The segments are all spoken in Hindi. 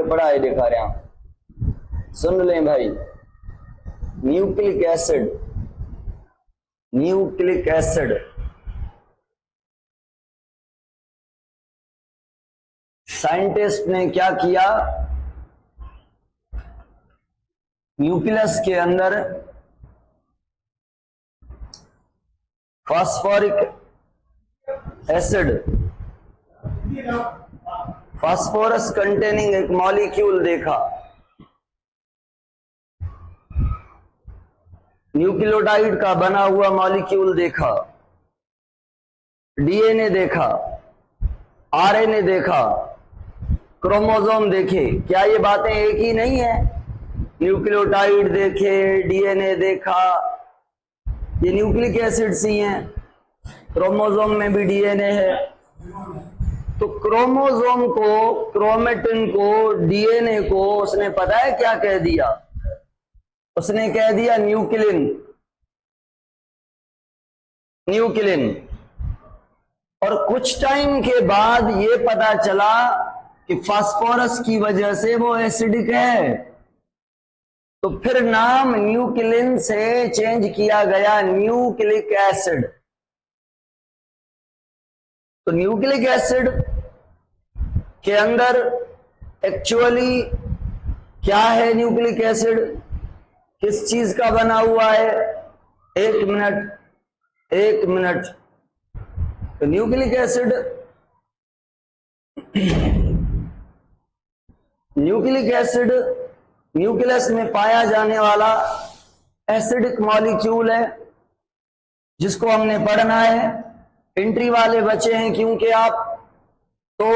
पढ़ा है दिखा रहा हूं, सुन लें भाई। Nucleic acid, nucleic acid scientist ने क्या किया, न्यूक्लियस के अंदर फास्फोरिक एसिड, फास्फोरस कंटेनिंग एक मॉलिक्यूल देखा, न्यूक्लियोटाइड का बना हुआ मॉलिक्यूल देखा, डीएनए देखा, आरएनए देखा, क्रोमोसोम देखे। क्या ये बातें एक ही नहीं है? न्यूक्लियोटाइड देखे, डीएनए देखा, ये न्यूक्लिक एसिड्स ही हैं। क्रोमोसोम में भी डीएनए है। तो क्रोमोसोम को, क्रोमेटिन को, डीएनए को उसने पता है क्या कह दिया? उसने कह दिया न्यूक्लिन, न्यूक्लिन। और कुछ टाइम के बाद ये पता चला कि फास्फोरस की वजह से वो एसिडिक है, तो फिर नाम न्यूक्लिन से चेंज किया गया न्यूक्लिक एसिड। तो न्यूक्लिक एसिड के अंदर एक्चुअली क्या है? न्यूक्लिक एसिड किस चीज का बना हुआ है? एक मिनट, एक मिनट। तो nucleic acid, nucleic acid nucleus में पाया जाने वाला एसिडिक मॉलिक्यूल है, जिसको हमने पढ़ना है। एंट्री वाले बचे हैं क्योंकि आप, तो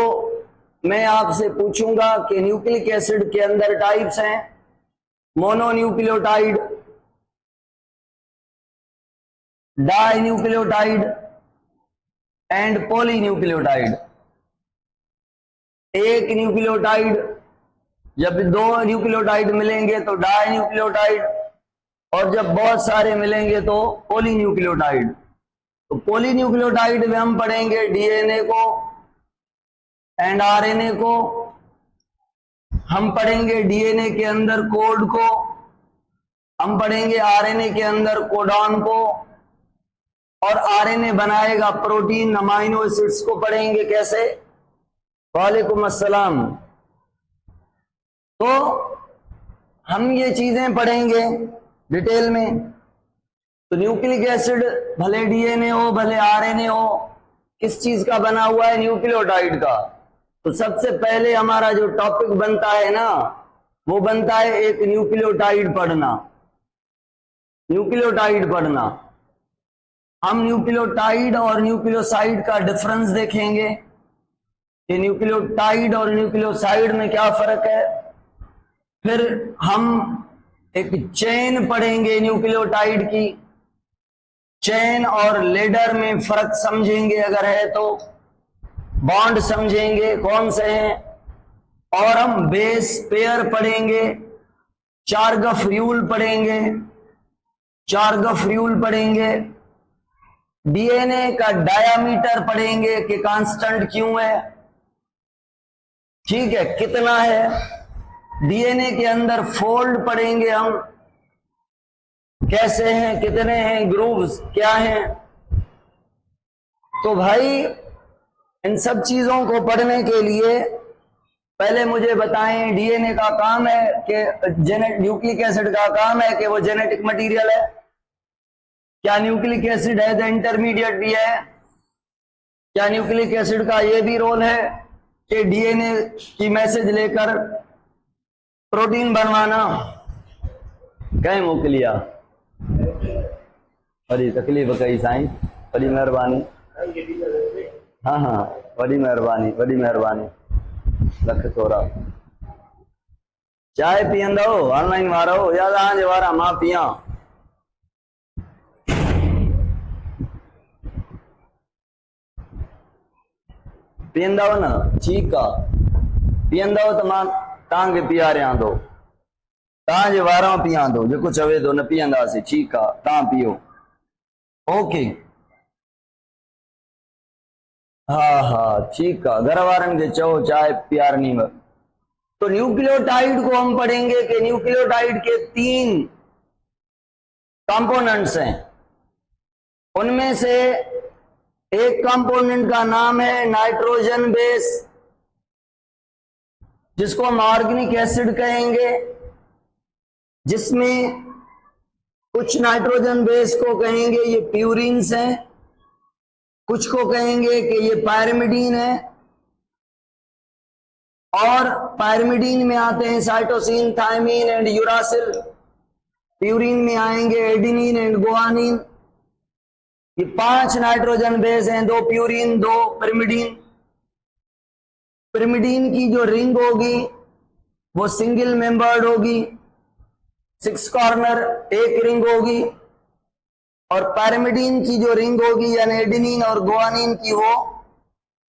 मैं आपसे पूछूंगा कि न्यूक्लिक एसिड के अंदर टाइप्स हैं, मोनोन्यूक्लियोटाइड, डाइन्यूक्लियोटाइड एंड पॉलीन्यूक्लियोटाइड। एक न्यूक्लियोटाइड, जब दो न्यूक्लियोटाइड मिलेंगे तो डाइन्यूक्लियोटाइड, और जब बहुत सारे मिलेंगे तो पॉलीन्यूक्लियोटाइड। तो पॉलीन्यूक्लियोटाइड में हम पढ़ेंगे डीएनए को एंड आरएनए को, हम पढ़ेंगे डीएनए के अंदर कोड को, हम पढ़ेंगे आरएनए के अंदर कोडॉन को, और आरएनए बनाएगा प्रोटीन, अमाइनो एसिड्स को पढ़ेंगे कैसे। वालेकुम अस्सलाम। तो हम ये चीजें पढ़ेंगे डिटेल में। तो न्यूक्लिक एसिड भले डीएनए हो भले आरएनए हो, किस चीज का बना हुआ है? न्यूक्लियोटाइड का। तो सबसे पहले हमारा जो टॉपिक बनता है ना, वो बनता है एक न्यूक्लियोटाइड पढ़ना, न्यूक्लियोटाइड पढ़ना। हम न्यूक्लियोटाइड और न्यूक्लियोसाइड का डिफरेंस देखेंगे कि न्यूक्लियोटाइड और न्यूक्लियोसाइड में क्या फर्क है। फिर हम एक चेन पढ़ेंगे न्यूक्लियोटाइड की, चेन और लेडर में फर्क समझेंगे अगर है तो, बॉन्ड समझेंगे कौन से हैं। और हम बेस पेयर पढ़ेंगे, चार्गफ रूल पढ़ेंगे, चार्गफ रूल पढ़ेंगे। डीएनए का डायामीटर पढ़ेंगे कि कांस्टेंट क्यों है, ठीक है, कितना है। डीएनए के अंदर फोल्ड पढ़ेंगे हम, कैसे हैं, कितने हैं, ग्रूव्स क्या हैं। तो भाई इन सब चीजों को पढ़ने के लिए पहले मुझे बताएं, डीएनए का काम है कि न्यूक्लिक एसिड का काम है कि वो जेनेटिक मटेरियल है। क्या न्यूक्लिक एसिड है द इंटरमीडिएट भी है? क्या न्यूक्लिक एसिड का ये भी रोल है कि डीएनए की मैसेज लेकर प्रोटीन बनवाना? कहीं मोकलिया, बड़ी तकलीफ़ कई साईं, बड़ी मेहरबानी। हाँ हाँ, बड़ी मेहरबानी, बड़ी मेहरबानी, लख थोरा। चाय पीअंदो ऑनलाइन वारो या तव्हांजे वारा मां पिया? पीअंदव न? ठीकु आहे, पीअंदव त मां तव्हांखे पीआरियां थो, तव्हांजे वारां पीआं थो। जेको चवे थो न पीअंदासीं, ठीकु आहे, तव्हां पीओ। ओके, हा हा ठीकु आहे, घर वारनि खे चओ चांहि पीआरणी। तो न्यूक्लियोटाइड को हम पढ़ेंगे कि न्यूक्लियोटाइड के 3 कंपोनेंट्स हैं। उनमें से एक कंपोनेंट का नाम है नाइट्रोजन बेस, जिसको हम ऑर्गेनिक एसिड कहेंगे, जिसमें कुछ नाइट्रोजन बेस को कहेंगे ये प्यूरिन्स हैं, कुछ को कहेंगे कि ये पायरिमिडीन है, और पायरिमिडीन में आते हैं cytosine, thymine and uracil. Purine में आएंगे एडिनिन एंड गुआनिन। ये 5 नाइट्रोजन बेस हैं, 2 प्यूरिन 2 पिरिमिडीन। पिरिमिडीन की जो रिंग होगी वो सिंगल मेंबर्ड होगी, 6 कॉर्नर एक रिंग होगी, और पायरिमिडीन की जो रिंग होगी यानी एडिनिन और गुआनिन की वो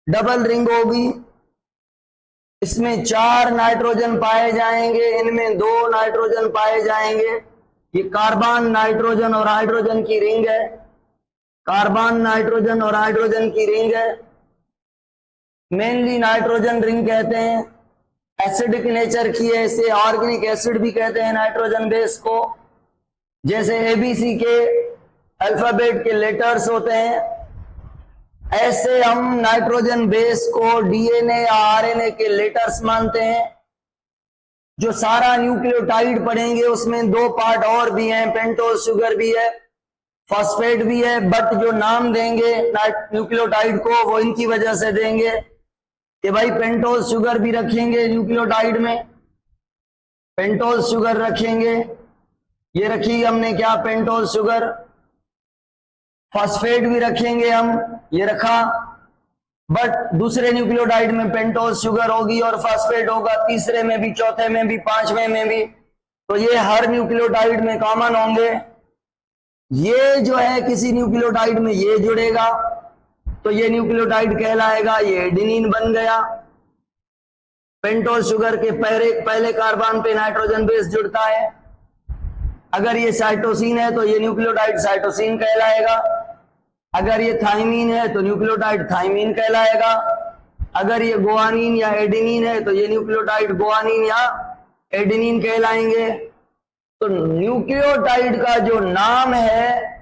डबल रिंग होगी। इसमें 4 नाइट्रोजन पाए जाएंगे, इनमें 2 नाइट्रोजन पाए जाएंगे। ये कार्बन, नाइट्रोजन और हाइड्रोजन की रिंग है। कार्बन, नाइट्रोजन और हाइड्रोजन की रिंग है। मेनली नाइट्रोजन रिंग कहते हैं, एसिडिक नेचर की है, इसे ऑर्गेनिक एसिड भी कहते हैं नाइट्रोजन बेस को। जैसे एबीसी के अल्फाबेट के लेटर्स होते हैं, ऐसे हम नाइट्रोजन बेस को डीएनए या आरएनए के लेटर्स मानते हैं। जो सारा न्यूक्लियोटाइड पढ़ेंगे उसमें 2 पार्ट और भी हैं, पेंटोज शुगर भी है, फॉस्फेट भी है, बट जो नाम देंगे न्यूक्लियोटाइड को वो इनकी वजह से देंगे कि भाई पेंटोज शुगर भी रखेंगे न्यूक्लियोटाइड में, पेंटोज शुगर रखेंगे। ये रखी हमने क्या, पेंटोज शुगर। फॉस्फेट भी रखेंगे हम, ये रखा, बट दूसरे न्यूक्लियोटाइड में पेंटोज शुगर होगी और फॉस्फेट होगा, तीसरे में भी, चौथे में भी, 5वें में भी। तो ये हर न्यूक्लियोटाइड में कॉमन होंगे। ये जो है किसी न्यूक्लियोटाइड में ये जुड़ेगा तो ये न्यूक्लियोटाइड कहलाएगा, ये एडेनिन बन गया। पेंटोज शुगर के पहले कार्बन पे नाइट्रोजन बेस जुड़ता है। अगर ये साइटोसिन है तो ये न्यूक्लियोटाइड साइटोसिन कहलाएगा। अगर ये थाइमीन है तो न्यूक्लियोटाइड थाइमीन कहलाएगा। अगर ये गुआनिन या एडेनिन है तो ये न्यूक्लियोटाइड गुआनिन या एडेनिन कहलाएंगे। तो न्यूक्लियोटाइड का जो नाम है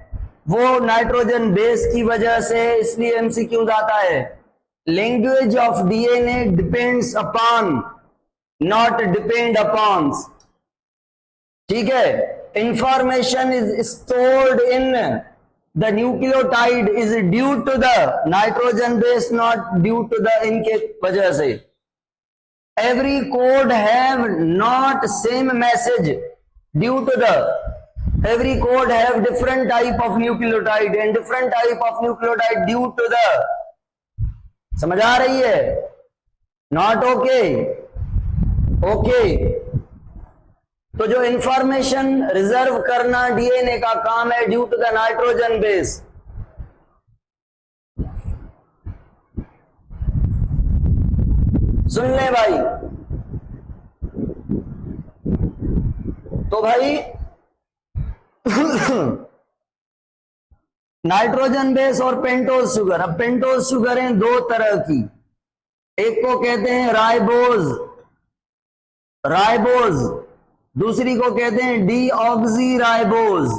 वो नाइट्रोजन बेस की वजह से, इसलिए एमसीक्यू आता है, language of DNA depends upon, not depend upon. ठीक है, information is stored in the nucleotide is due to the nitrogen base, not due to the इनके वजह से। Every code have not same message due to the, every code have different type of nucleotide and different type of nucleotide due to the, समझ आ रही है? Not okay? ओके। तो जो इंफॉर्मेशन रिजर्व करना डीएनए का काम है due to the nitrogen base. सुन ले भाई। तो भाई नाइट्रोजन बेस और पेंटोज शुगर। अब पेंटोज शुगर हैं 2 तरह की, एक को कहते हैं राइबोज, दूसरी को कहते हैं डीऑक्सी राइबोज।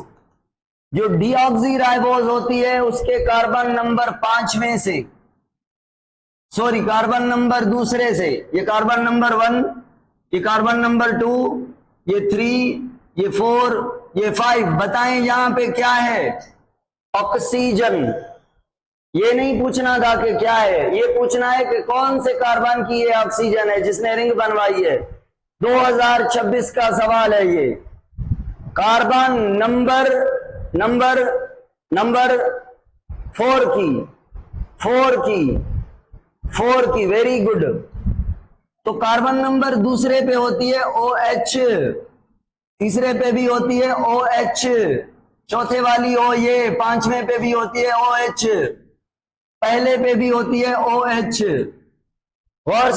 जो डीऑक्सी राइबोज होती है उसके कार्बन नंबर 5वें से, सॉरी कार्बन नंबर दूसरे से, ये कार्बन नंबर 1, ये कार्बन नंबर 2, ये 3, ये 4, ये 5। बताएं यहां पे क्या है? ऑक्सीजन। ये नहीं पूछना था कि क्या है, ये पूछना है कि कौन से कार्बन की ये ऑक्सीजन है जिसने रिंग बनवाई है। 2026 का सवाल है ये। कार्बन नंबर 4 की, वेरी गुड। तो कार्बन नंबर दूसरे पे होती है OH, तीसरे पे भी होती है OH, चौथे वाली O, ये 5वें पे भी होती है OH, पहले पे भी होती है OH। गौर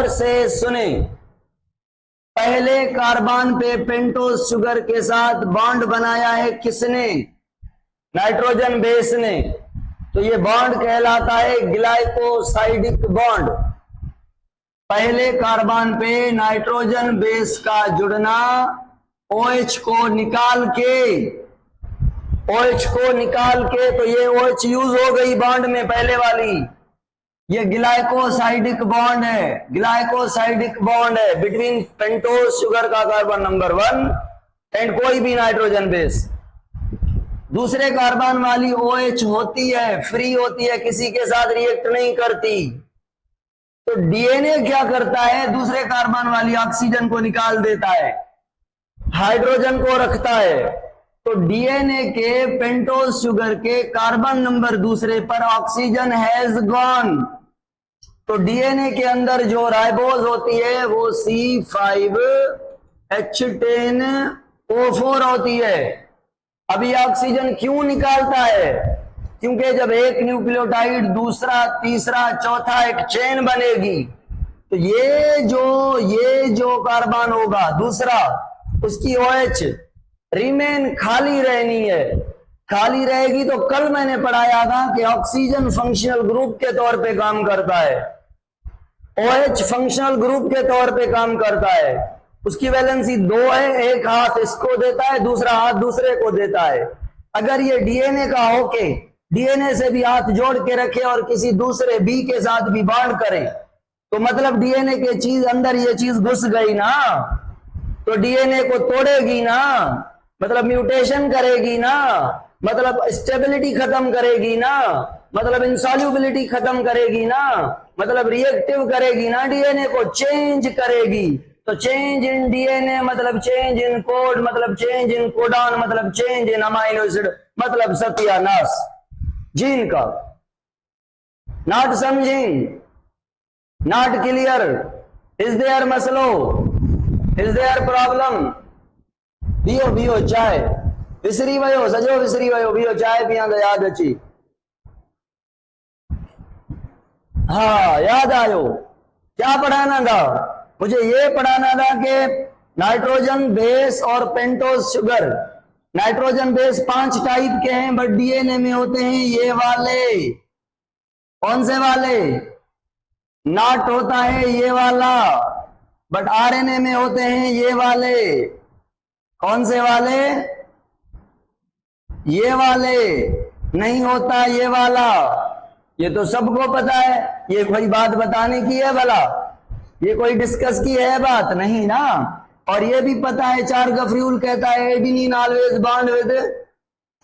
से सुने, पहले कार्बन पे पेंटोज शुगर के साथ बॉन्ड बनाया है किसने? नाइट्रोजन बेस ने। तो ये बॉन्ड कहलाता है ग्लाइकोसाइडिक बॉन्ड। पहले कार्बन पे नाइट्रोजन बेस का जुड़ना, OH को निकाल के तो ये OH यूज हो गई बॉन्ड में पहले वाली। ये ग्लाइकोसाइडिक बॉन्ड है बिटवीन पेंटोज शुगर का कार्बन नंबर 1 एंड कोई भी नाइट्रोजन बेस। दूसरे कार्बन वाली OH होती है, फ्री होती है, किसी के साथ रिएक्ट नहीं करती। तो डीएनए क्या करता है, दूसरे कार्बन वाली ऑक्सीजन को निकाल देता है, हाइड्रोजन को रखता है। तो डीएनए के पेंटोज शुगर के कार्बन नंबर दूसरे पर ऑक्सीजन हैज गॉन। तो डीएनए के अंदर जो राइबोज होती है वो C5H10O4 होती है। अब ये ऑक्सीजन क्यों निकालता है? क्योंकि जब एक न्यूक्लियोटाइड दूसरा, तीसरा, चौथा एक चेन बनेगी तो ये जो कार्बन होगा दूसरा, उसकी OH रिमेन खाली रहनी है। खाली रहेगी तो कल मैंने पढ़ाया था कि ऑक्सीजन फंक्शनल ग्रुप के तौर पे काम करता है, OH फंक्शनल ग्रुप के तौर पे काम करता है। उसकी वैलेंसी 2 है, एक हाथ इसको देता है, दूसरा हाथ दूसरे को देता है। अगर ये डीएनए का होके डीएनए से भी हाथ जोड़ के रखे और किसी दूसरे बी के साथ भी बॉन्ड करे तो मतलब डीएनए के चीज अंदर ये चीज घुस गई ना, तो डीएनए को तोड़ेगी ना, मतलब म्यूटेशन करेगी ना, मतलब स्टेबिलिटी खत्म करेगी ना, मतलब इंसॉल्युबिलिटी खत्म करेगी ना, मतलब रिएक्टिव करेगी ना, डीएनए को चेंज करेगी। तो चेंज इन डीएनए मतलब चेंज इन कोड, मतलब चेंज इन कोडॉन, मतलब चेंज इन अमाइनो एसिड, मतलब सत्यानाश जीन का। नॉट समझिंग, नॉट क्लियर, इज देयर मसलो, इज देयर प्रॉब्लम? पियो चाय, विसरी वयो सजो विसरी वयो, पियो चाय पिया तो याद अची। हाँ याद आयो, क्या पढ़ाना था मुझे? ये पढ़ाना था कि नाइट्रोजन बेस और pentose sugar, nitrogen base 5 type के हैं बट डीएनए में होते हैं ये वाले। कौन से वाले? नॉट होता है ये वाला, बट आरएनए में होते हैं ये वाले। कौन से वाले? ये वाले। नहीं होता ये वाला, ये तो सबको पता है। ये कोई बात बताने की है भला? ये कोई डिस्कस की है बात? नहीं ना। और ये भी पता है चार्गफ्यूल कहता है adenine always bond with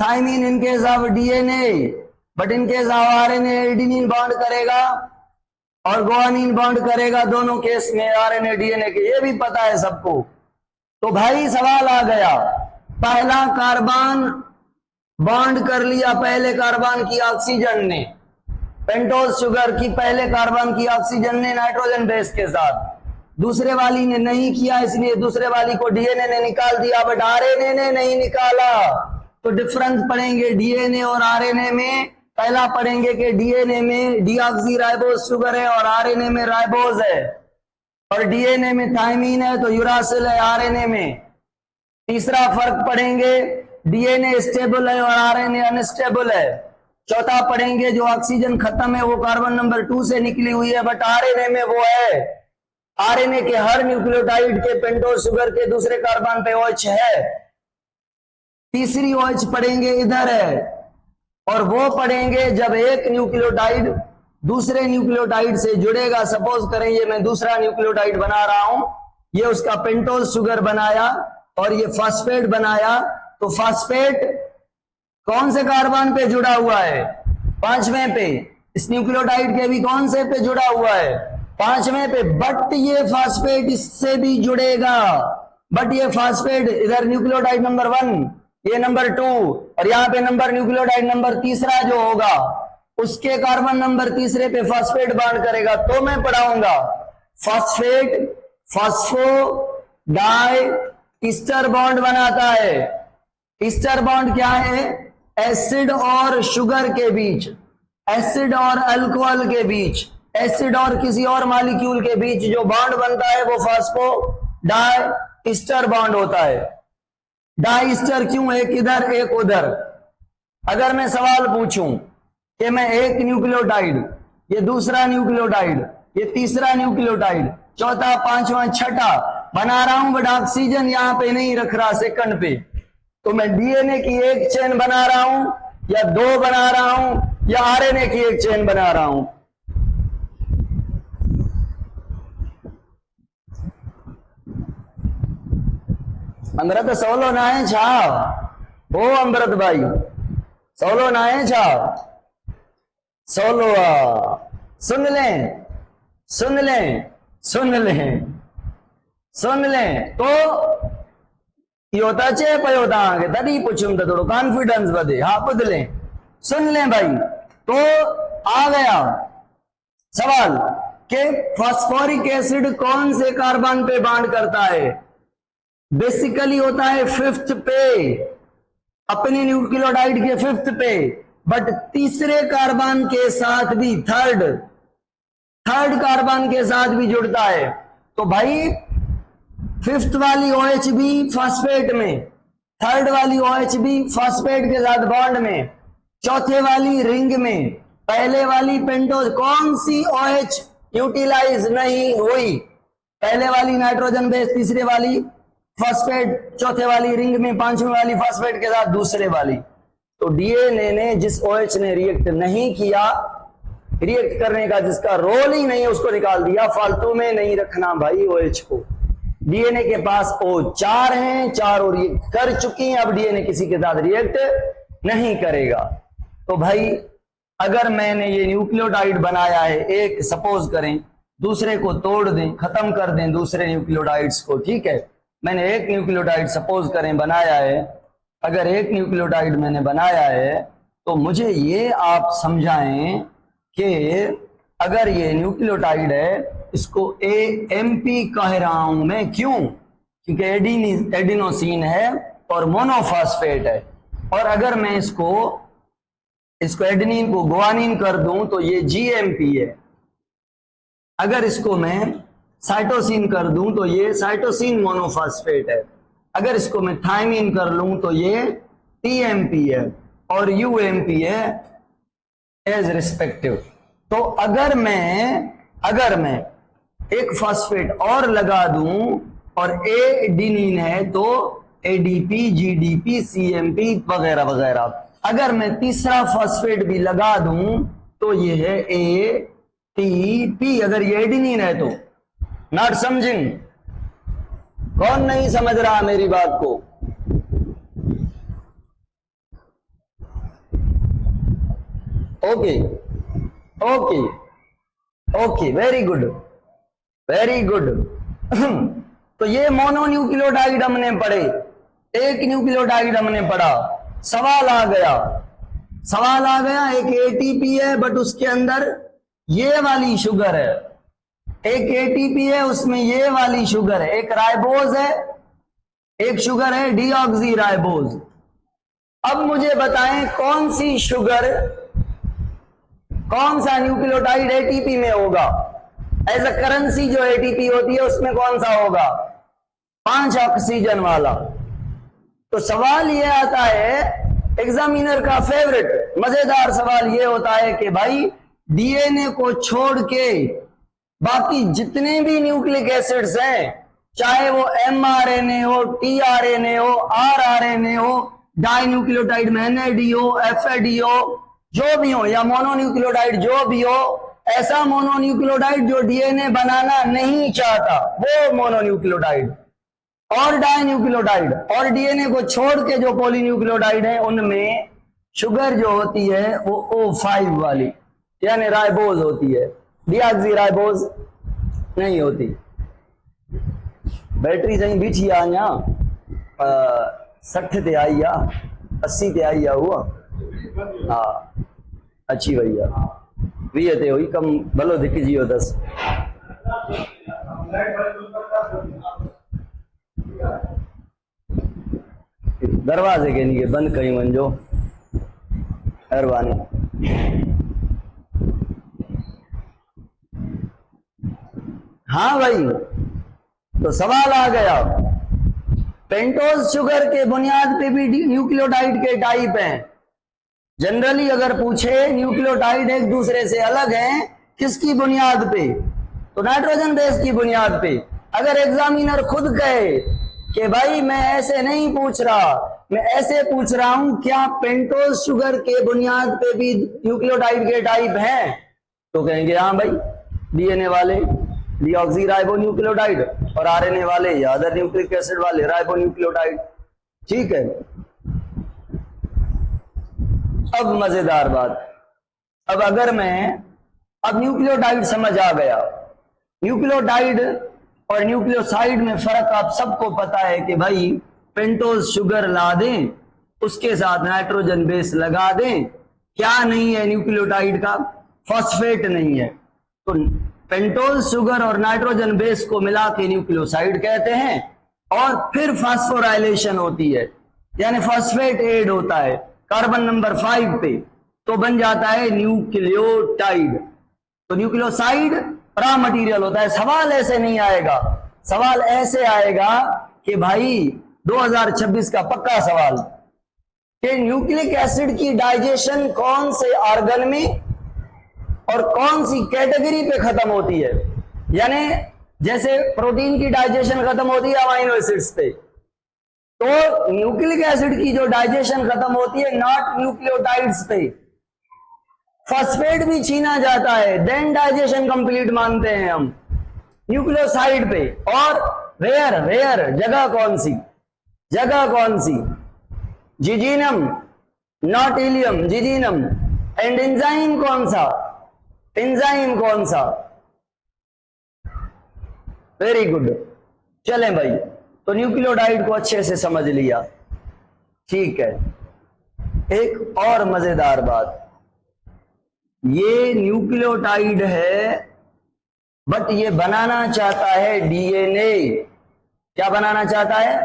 thymine in case of DNA, but in case of RNA adenine bond करेगा और गुआनिन बॉन्ड करेगा, दोनों केस में आरएनए डीएनए के, ये भी पता है सबको। तो भाई सवाल आ गया, पहला कार्बन बॉन्ड कर लिया पहले कार्बन की ऑक्सीजन ने, पेंटोज शुगर की पहले कार्बन की ऑक्सीजन ने नाइट्रोजन बेस के साथ, दूसरे वाली ने नहीं किया, इसलिए दूसरे वाली को डीएनए ने निकाल दिया, बट आरएनए ने नहीं निकाला। तो डिफरेंस पढ़ेंगे डीएनए और आरएनए में। पहला पढ़ेंगे कि डीएनए में डीऑक्सी राइबोज शुगर है और आरएनए में राइबोज है, और डीएनए में थाइमीन है तो यूरासिल है आरएनए में। तीसरा फर्क पढ़ेंगे, डीएनए स्टेबल है और आरएनए अनस्टेबल है। चौथा पढ़ेंगे जो ऑक्सीजन खत्म है वो कार्बन नंबर 2 से निकली हुई है, बट आरएनए में वो है। आरएनए के हर न्यूक्लियोटाइड के पेंटोज शुगर के दूसरे कार्बन पे OH है। तीसरी OH पढ़ेंगे इधर है, और वो पढ़ेंगे जब एक न्यूक्लियोटाइड दूसरे न्यूक्लियोटाइड से जुड़ेगा। सपोज करें ये मैं दूसरा न्यूक्लियोटाइड बना रहा हूं, ये उसका पेंटोज शुगर बनाया और ये फास्फेट बनाया, तो फास्फेट कौन से कार्बन पे जुड़ा हुआ है? 5वें पे। इस न्यूक्लियोटाइड के भी कौन से पे जुड़ा हुआ है? 5वें पे। बट ये फास्फेट इससे भी जुड़ेगा, बट ये फास्फेट इधर न्यूक्लियोटाइड नंबर 1, ये नंबर 2, और यहाँ पे न्यूक्लियोटाइड नंबर तीसरा जो होगा उसके कार्बन नंबर तीसरे पे फास्फेट बॉन्ड करेगा। तो मैं पढ़ाऊंगा phosphate phosphodiester bond बनाता है। ईस्टर बॉन्ड क्या है? एसिड और शुगर के बीच, एसिड और अल्कोहल के बीच, एसिड और किसी और मॉलिक्यूल के बीच जो बॉन्ड बनता है वो फास्फो डाई ईस्टर बॉन्ड होता है। डाई ईस्टर क्यों? एक इधर एक उधर। अगर मैं सवाल पूछूं कि मैं एक न्यूक्लियोटाइड, ये दूसरा न्यूक्लियोटाइड, ये तीसरा न्यूक्लियोटाइड, चौथा, पांचवा, छठा बना रहा हूं, बट ऑक्सीजन यहां पे नहीं रख रहा सेकंड पे। तो मैं डीएनए की एक चेन बना रहा हूं या दो बना रहा हूं या आरएनए की एक चेन बना रहा हूं। अमृत सोलो नाए छा ओ अमृत भाई सोलो नाए छा सोलो सुन लें सुन लें सुन लें सुन लें तो यो था चे पयो तव्हांखे तॾहिं पुछुम तो थोड़ो कॉन्फिडेंस बढ़े। हाँ ॿुध लें सुन लें भाई। तो आ गया सवाल कि फास्फोरिक एसिड कौन से कार्बन पे बॉन्ड करता है? बेसिकली होता है फिफ्थ पे, अपने न्यूक्लियोटाइड के फिफ्थ पे, बट तीसरे कार्बन के साथ भी थर्ड कार्बन के साथ भी जुड़ता है। तो भाई फिफ्थ वाली OH भी फॉस्फेट में, थर्ड वाली OH भी फॉस्फेट के साथ बॉन्ड में, चौथे वाली रिंग में, पहले वाली पेंटोज। कौन सी OH यूटिलाइज नहीं हुई? पहले वाली नाइट्रोजन बेस, तीसरे वाली फॉस्फेट, चौथे वाली रिंग में, पांचवी वाली फॉस्फेट के साथ दूसरे वाली। तो डीएनए ने जिस OH ने रिएक्ट नहीं किया, रिएक्ट करने का जिसका रोल ही नहीं, उसको निकाल दिया। फालतू में नहीं रखना भाई OH को। डीएनए के पास O4 हैं, चारों रिएक्ट कर चुकी हैं, अब डीएनए किसी के साथ रिएक्ट नहीं करेगा। तो भाई अगर मैंने ये न्यूक्लियोटाइड बनाया है, एक सपोज करें, दूसरे को तोड़ दें, खत्म कर दें दूसरे न्यूक्लियोटाइड्स को, ठीक है। मैंने एक न्यूक्लियोटाइड सपोज करें बनाया है, अगर एक न्यूक्लियोटाइड मैंने बनाया है तो मुझे ये आप समझाएं कि अगर ये न्यूक्लियोटाइड है, इसको AMP कह रहा हूं मैं, क्यों? क्योंकि एडिनोसिन है और मोनोफॉस्फेट है। और अगर मैं इसको एडेनिन को गुआनिन कर दूं तो ये GMP है। अगर इसको मैं साइटोसिन कर दूं तो ये साइटोसिन मोनोफॉस्फेट है। अगर इसको मैं थायमिन कर लूं तो ये TMP है और UMP है एज रिस्पेक्टिव। तो अगर मैं एक फॉस्फेट और लगा दूं और एडिनिन है तो ADP, GDP, CMP वगैरह वगैरह। अगर मैं तीसरा फॉस्फेट भी लगा दूं तो ये है ATP। अगर ये एडिनिन है तो नॉट समझिंग? कौन नहीं समझ रहा मेरी बात को? Okay okay okay, very good very good. तो ये मोनोन्यूक्लियोटाइड हमने पढ़े, एक न्यूक्लियोटाइड हमने पढ़ा। सवाल आ गया एक ATP है बट उसके अंदर ये वाली शुगर है, एक ATP है उसमें ये वाली शुगर है, एक राइबोज है, एक शुगर है डीऑक्सी राइबोज। अब मुझे बताएं कौन सी शुगर, कौन सा न्यूक्लियोटाइड ATP में होगा? एज अ करेंसी जो ATP होती है उसमें कौन सा होगा? 5 ऑक्सीजन वाला। तो सवाल ये आता है, एग्जामिनर का फेवरेट मजेदार सवाल ये होता है कि भाई डीएनए को छोड़ के बाकी जितने भी न्यूक्लिक एसिड्स हैं, चाहे वो mRNA हो, tRNA हो, rRNA हो, डाई न्यूक्लियोटाइड में NAD हो, FAD हो, जो भी हो, या मोनोन्यूक्लियोटाइड जो भी हो, ऐसा मोनोन्यूक्लियोटाइड जो डीएनए बनाना नहीं चाहता वो मोनोन्यूक्लियोटाइड, और डाई न्यूक्लियोटाइड और डीएनए को छोड़ के जो पॉलीन्यूक्लियोटाइड है उनमें शुगर जो होती है वो O5 वाली यानी राइबोज होती है, डीऑक्सी राइबोज नहीं होती। बैटरी सही बीठी आ 60 ते आई आ, 80 ते आई आ हुआ। हाँ अच्छी भैया 20 ते हुई, कम भलो दिखजी हो 10। दरवाजे के नीचे बंद कहीं वंजो मेहरबानी। हाँ भाई, तो सवाल आ गया, पेंटोज शुगर के बुनियाद पे भी न्यूक्लियोटाइड के टाइप हैं। जनरली अगर पूछे न्यूक्लियोटाइड एक दूसरे से अलग हैं, किसकी बुनियाद पे? तो नाइट्रोजन बेस की बुनियाद पे अगर एग्जामिनर खुद कहे कि भाई मैं ऐसे नहीं पूछ रहा, मैं ऐसे पूछ रहा हूं, क्या पेंटोज शुगर के बुनियाद पे भी न्यूक्लियोटाइड के टाइप हैं, तो कहेंगे हाँ भाई, डीएनए वाले डीऑक्सी राइबो न्यूक्लियोटाइड और आरएनए वाले या अदर न्यूक्लिक एसिड वाले राइबो न्यूक्लियोटाइड। ठीक है। अब मजेदार बात, अब अगर मैं अब न्यूक्लियोटाइड समझ आ गया, न्यूक्लियोटाइड और न्यूक्लियोसाइड में फर्क आप सबको पता है कि भाई पेंटोज शुगर ला दें, उसके साथ नाइट्रोजन बेस लगा दें, क्या नहीं है न्यूक्लियोटाइड का, फॉस्फेट नहीं है, तो पेंटोज शुगर और नाइट्रोजन बेस को मिला के न्यूक्लियोसाइड कहते हैं। और फिर फास्फोराइलेशन होती है, यानी फॉस्फेट ऐड होता है कार्बन नंबर 5 पे, तो बन जाता है न्यूक्लियोटाइड। तो न्यूक्लियोसाइड रॉ मटेरियल होता है। सवाल ऐसे नहीं आएगा, सवाल ऐसे आएगा कि भाई 2026 का पक्का सवाल कि न्यूक्लिक एसिड की डाइजेशन कौन से ऑर्गन में और कौन सी कैटेगरी पे खत्म होती है। यानी जैसे प्रोटीन की डाइजेशन खत्म होती है अमाइनो एसिड्स पे, तो न्यूक्लिक एसिड की जो डाइजेशन खत्म होती है नॉट न्यूक्लियोटाइड्स पे। फॉस्फेट भी छीना जाता है, देन डाइजेशन कंप्लीट मानते हैं हम न्यूक्लियोसाइड पे। और वेयर वेयर जगह कौन सी, जगह कौन सी, जिजीनम नॉट इलियम, जिजीनम। एंड एंजाइम कौन सा, एंजाइम कौन सा, वेरी गुड। चलें भाई, तो न्यूक्लियोटाइड को अच्छे से समझ लिया। ठीक है, एक और मजेदार बात, ये न्यूक्लियोटाइड है बट ये बनाना चाहता है डीएनए। क्या बनाना चाहता है,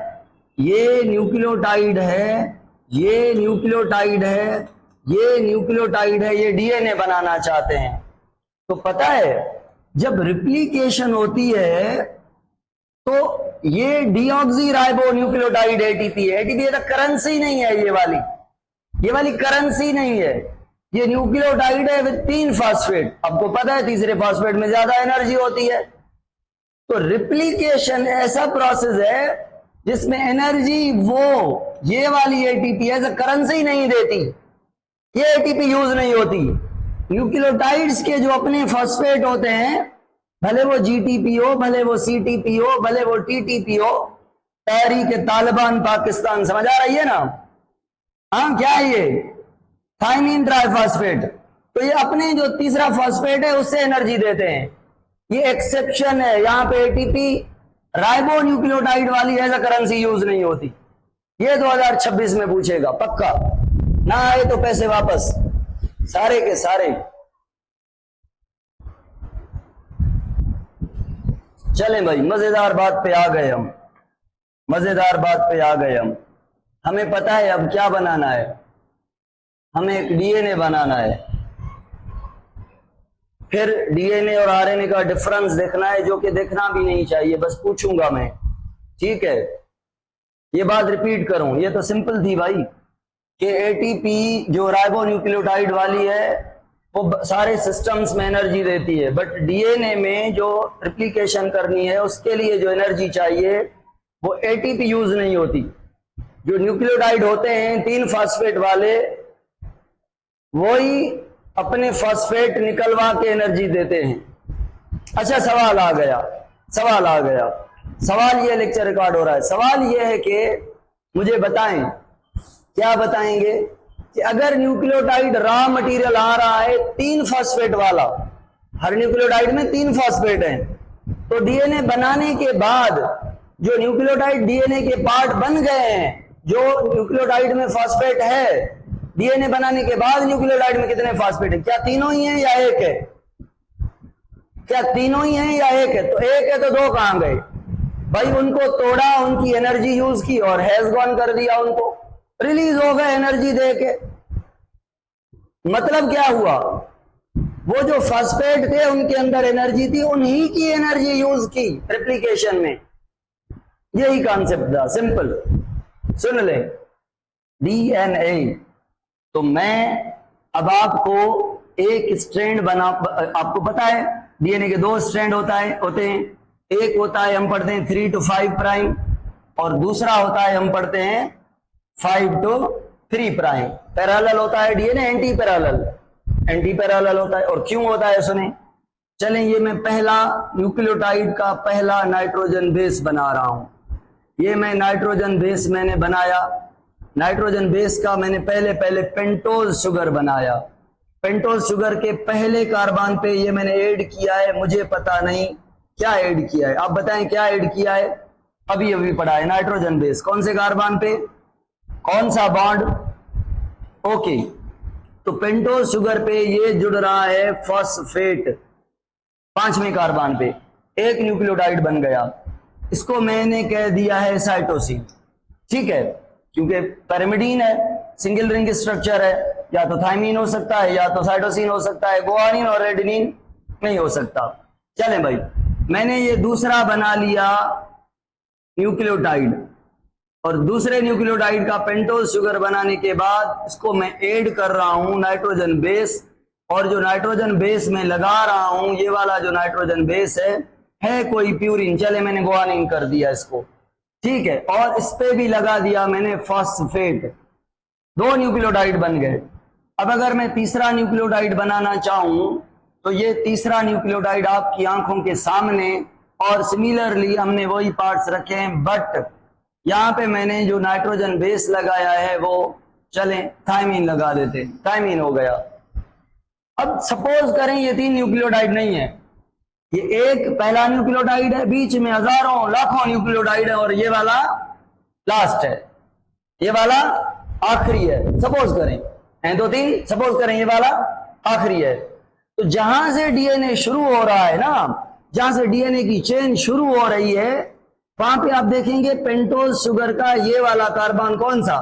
ये न्यूक्लियोटाइड है, ये न्यूक्लियोटाइड है, ये न्यूक्लियोटाइड है, ये डीएनए बनाना चाहते हैं। तो पता है जब रिप्लिकेशन होती है तो ये डीऑक्सी राइबो न्यूक्लियोटाइड एटीपी है। एटीपी तो करेंसी नहीं है, ये वाली करेंसी नहीं है, ये न्यूक्लियोटाइड है विद 3 फास्फेट। आपको पता है तीसरे फास्फेट में ज्यादा एनर्जी होती है। तो रिप्लिकेशन ऐसा प्रोसेस है जिसमें एनर्जी वो ये वाली एटीपी एज अ करेंसी नहीं देती, ये एटीपी यूज नहीं होती। न्यूक्लियोटाइड्स के जो अपने फास्फेट होते हैं, भले वो जीटीपी हो, भले वो सीटीपी हो, भले वो टीटीपी हो, तहरीक तालिबान पाकिस्तान, समझ आ रही है ना। हाँ, क्या है ये, थाइमिन ट्राइफॉस्फेट। तो ये अपने जो तीसरा फॉस्फेट है उससे एनर्जी देते हैं, ये एक्सेप्शन है। यहां पे एटीपी राइबो न्यूक्लियोटाइड वाली एज अ करेंसी यूज नहीं होती। ये 2026 में पूछेगा पक्का, ना आए तो पैसे वापस सारे के सारे। चलें भाई, मजेदार बात पे आ गए हम, मजेदार बात पे आ गए हम। हमें पता है अब क्या बनाना है, हमें एक डीएनए बनाना है। फिर डीएनए और आरएनए का डिफरेंस देखना है, जो कि देखना भी नहीं चाहिए, बस पूछूंगा मैं। ठीक है, ये बात रिपीट करूं, ये तो सिंपल थी भाई कि एटीपी जो राइबो न्यूक्लियोटाइड वाली है वो सारे सिस्टम्स में एनर्जी देती है, बट डीएनए में जो रिप्लिकेशन करनी है उसके लिए जो एनर्जी चाहिए वो एटीपी यूज नहीं होती। जो न्यूक्लियोटाइड होते हैं 3 फास्फेट वाले, वही अपने फास्फेट निकलवा के एनर्जी देते हैं। अच्छा, सवाल आ गया, सवाल आ गया, सवाल ये, लेक्चर रिकॉर्ड हो रहा है। सवाल ये है कि मुझे बताएं, क्या बताएंगे कि अगर न्यूक्लियोटाइड रॉ मटेरियल आ रहा है 3 फास्फेट वाला, हर न्यूक्लियोटाइड में 3 फास्फेट हैं, तो डीएनए बनाने के बाद जो न्यूक्लियोटाइड डीएनए के पार्ट बन गए हैं, जो न्यूक्लियोटाइड में फास्फेट है, डीएनए बनाने के बाद न्यूक्लियोटाइड में कितने फास्फेट है? क्या तीनों ही हैं या एक है? क्या तीनों ही हैं या एक है? तो एक है तो 2 कहां गए भाई? उनको तोड़ा, उनकी एनर्जी यूज की और हैज गॉन कर दिया, उनको रिलीज हो गए एनर्जी दे के। मतलब क्या हुआ, वो जो फास्फेट थे उनके अंदर एनर्जी थी, उन्हीं की एनर्जी यूज की रिप्लिकेशन में। यही कॉन्सेप्ट था, सिंपल। सुन ले, डीएनए। तो मैं अब आपको एक स्ट्रैंड बना, आपको पता है डीएनए के 2 स्ट्रैंड होते हैं। एक होता है हम पढ़ते हैं 3 to 5 प्राइम, और दूसरा होता है हम पढ़ते हैं 5 to 3 प्राइम। पैरेलल होता है डीएनए, एंटी पैरेलल होता है। और क्यों होता है सुने। चलें, ये मैं पहला न्यूक्लियोटाइड का पहला नाइट्रोजन बेस बना रहा हूं। ये मैं नाइट्रोजन बेस मैंने बनाया। नाइट्रोजन बेस का मैंने पहले पेंटोज शुगर बनाया। पेंटोज शुगर के पहले कार्बन पे ये मैंने ऐड किया है, मुझे पता नहीं क्या ऐड किया है, आप बताएं क्या ऐड किया है। अभी पढ़ा है नाइट्रोजन बेस, कौन से कार्बन पे, कौन सा बॉन्ड। ओके, तो पेंटोज शुगर पे ये जुड़ रहा है फॉस्फेट 5वें कार्बन पे, एक न्यूक्लियोटाइड बन गया। इसको मैंने कह दिया है साइटोसिन। ठीक है, क्योंकि पैरामिडीन है, सिंगल रिंग स्ट्रक्चर है, या तो थाइमीन हो सकता है या तो साइटोसिन हो सकता है, गुआनिन और एडेनिन नहीं हो सकता। चलें भाई, मैंने ये दूसरा बना लिया न्यूक्लियोटाइड, और दूसरे न्यूक्लियोटाइड का पेंटोज शुगर बनाने के बाद इसको मैं ऐड कर रहा हूं नाइट्रोजन बेस। और जो नाइट्रोजन बेस में लगा रहा हूं, ये वाला जो नाइट्रोजन बेस है कोई प्यूरिन। चले, मैंने गुआनिन कर दिया इसको, ठीक है, और इस पे भी लगा दिया मैंने फॉस्फेट। 2 न्यूक्लियोटाइड बन गए। अब अगर मैं तीसरा न्यूक्लियोटाइड बनाना चाहूं तो ये तीसरा न्यूक्लियोटाइड आपकी आंखों के सामने, और सिमिलरली हमने वही पार्ट्स रखे हैं, बट यहां पे मैंने जो नाइट्रोजन बेस लगाया है वो, चलें थाइमीन लगा देते, थाइमीन हो गया। अब सपोज करें ये 3 न्यूक्लियोटाइड नहीं है, ये एक पहला न्यूक्लियोटाइड है, बीच में हजारों लाखों न्यूक्लियोटाइड है, और ये वाला लास्ट है, ये वाला आखिरी है। सपोज करें हैं 2-3, सपोज करें ये वाला आखिरी है। तो जहां से डीएनए शुरू हो रहा है ना, जहां से डीएनए की चेन शुरू हो रही है, वहां पे आप देखेंगे पेंटोज शुगर का ये वाला कार्बन कौन सा,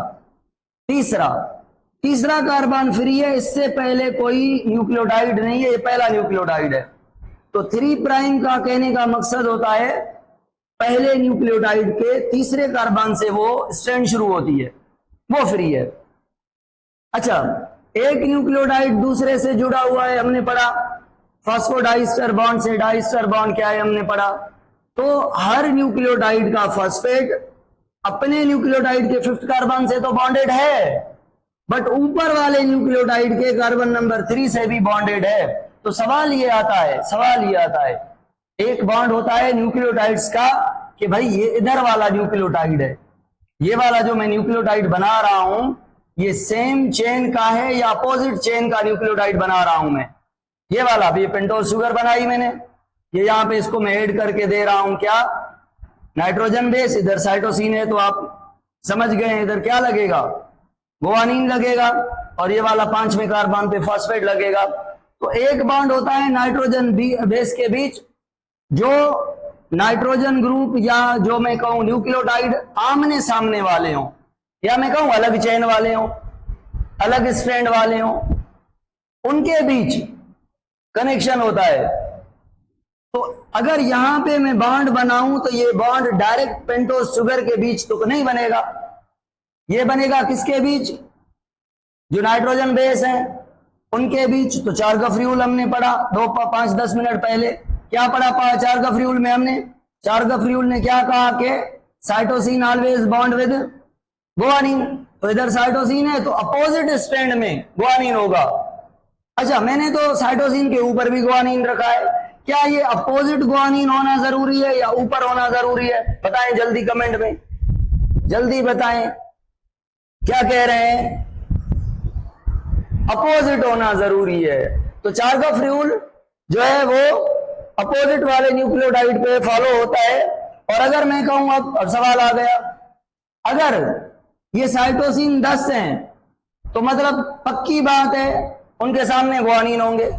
तीसरा कार्बन फ्री है। इससे पहले कोई न्यूक्लियोटाइड नहीं है, ये पहला न्यूक्लियोटाइड है। तो 3 प्राइम का कहने का मकसद होता है पहले न्यूक्लियोटाइड के तीसरे कार्बन से वो स्ट्रैंड शुरू होती है, वो फ्री है। अच्छा, एक न्यूक्लियोटाइड दूसरे से जुड़ा हुआ है, हमने पढ़ा फॉस्फोडाइस्टर बॉन्ड से डाइस्टर बॉन्ड क्या है हमने पढ़ा। तो हर न्यूक्लियोटाइड का फॉस्फेट अपने न्यूक्लियोटाइड के 5th कार्बन से तो बॉन्डेड है, बट ऊपर वाले न्यूक्लियोटाइड के कार्बन नंबर 3 से भी बॉन्डेड है। तो सवाल ये आता है, एक बॉन्ड होता है न्यूक्लियोटाइड्स का कि भाई ये इधर वाला न्यूक्लियोटाइड है, ये वाला जो मैं न्यूक्लियोटाइड बना रहा हूं ये सेम चेन का है या अपोजिट चेन का न्यूक्लियोटाइड बना रहा हूं मैं। ये वाला भी पेंटोज शुगर बनाई मैंने, ये यहां पे इसको मैं ऐड करके दे रहा हूं क्या, नाइट्रोजन बेस, इधर साइटोसिन है, तो आप समझ गए इधर क्या लगेगा, गुआनिन लगेगा, और ये वाला 5वें कार्बन पे फॉस्फेट लगेगा। तो एक बॉन्ड होता है नाइट्रोजन बेस के बीच, जो नाइट्रोजन ग्रुप या जो मैं कहूं न्यूक्लियोटाइड आमने सामने वाले हों, या मैं कहूं अलग चेन वाले हों, अलग स्ट्रैंड वाले हों, उनके बीच कनेक्शन होता है। तो अगर यहां पे मैं बॉन्ड बनाऊं तो ये बॉन्ड डायरेक्ट पेंटोज शुगर के बीच तो नहीं बनेगा, ये बनेगा किसके बीच, जो नाइट्रोजन बेस है उनके बीच। तो चार्गफ्यूल हमने पढ़ा 5-10 मिनट पहले, क्या पढ़ा चार्गफ्यूल में हमने, चार्गफ्यूल ने क्या कहा कि cytosine always bond with guanine. तो इधर साइटोसिन है तो अपोजिट स्ट्रैंड में गुआनिन होगा। अच्छा, मैंने तो साइटोसिन के ऊपर भी गुआनिन रखा है, क्या ये अपोजिट गुआनिन होना जरूरी है या ऊपर होना जरूरी है, बताएं जल्दी कमेंट में, जल्दी बताएं क्या कह रहे हैं, अपोजिट होना जरूरी है। तो चार्गफ्यूल जो है वो अपोजिट वाले न्यूक्लियोटाइड पे फॉलो होता है। और अगर मैं कहूं, अब सवाल आ गया, अगर ये साइटोसिन 10 हैं तो मतलब पक्की बात है उनके सामने गुआनिन होंगे,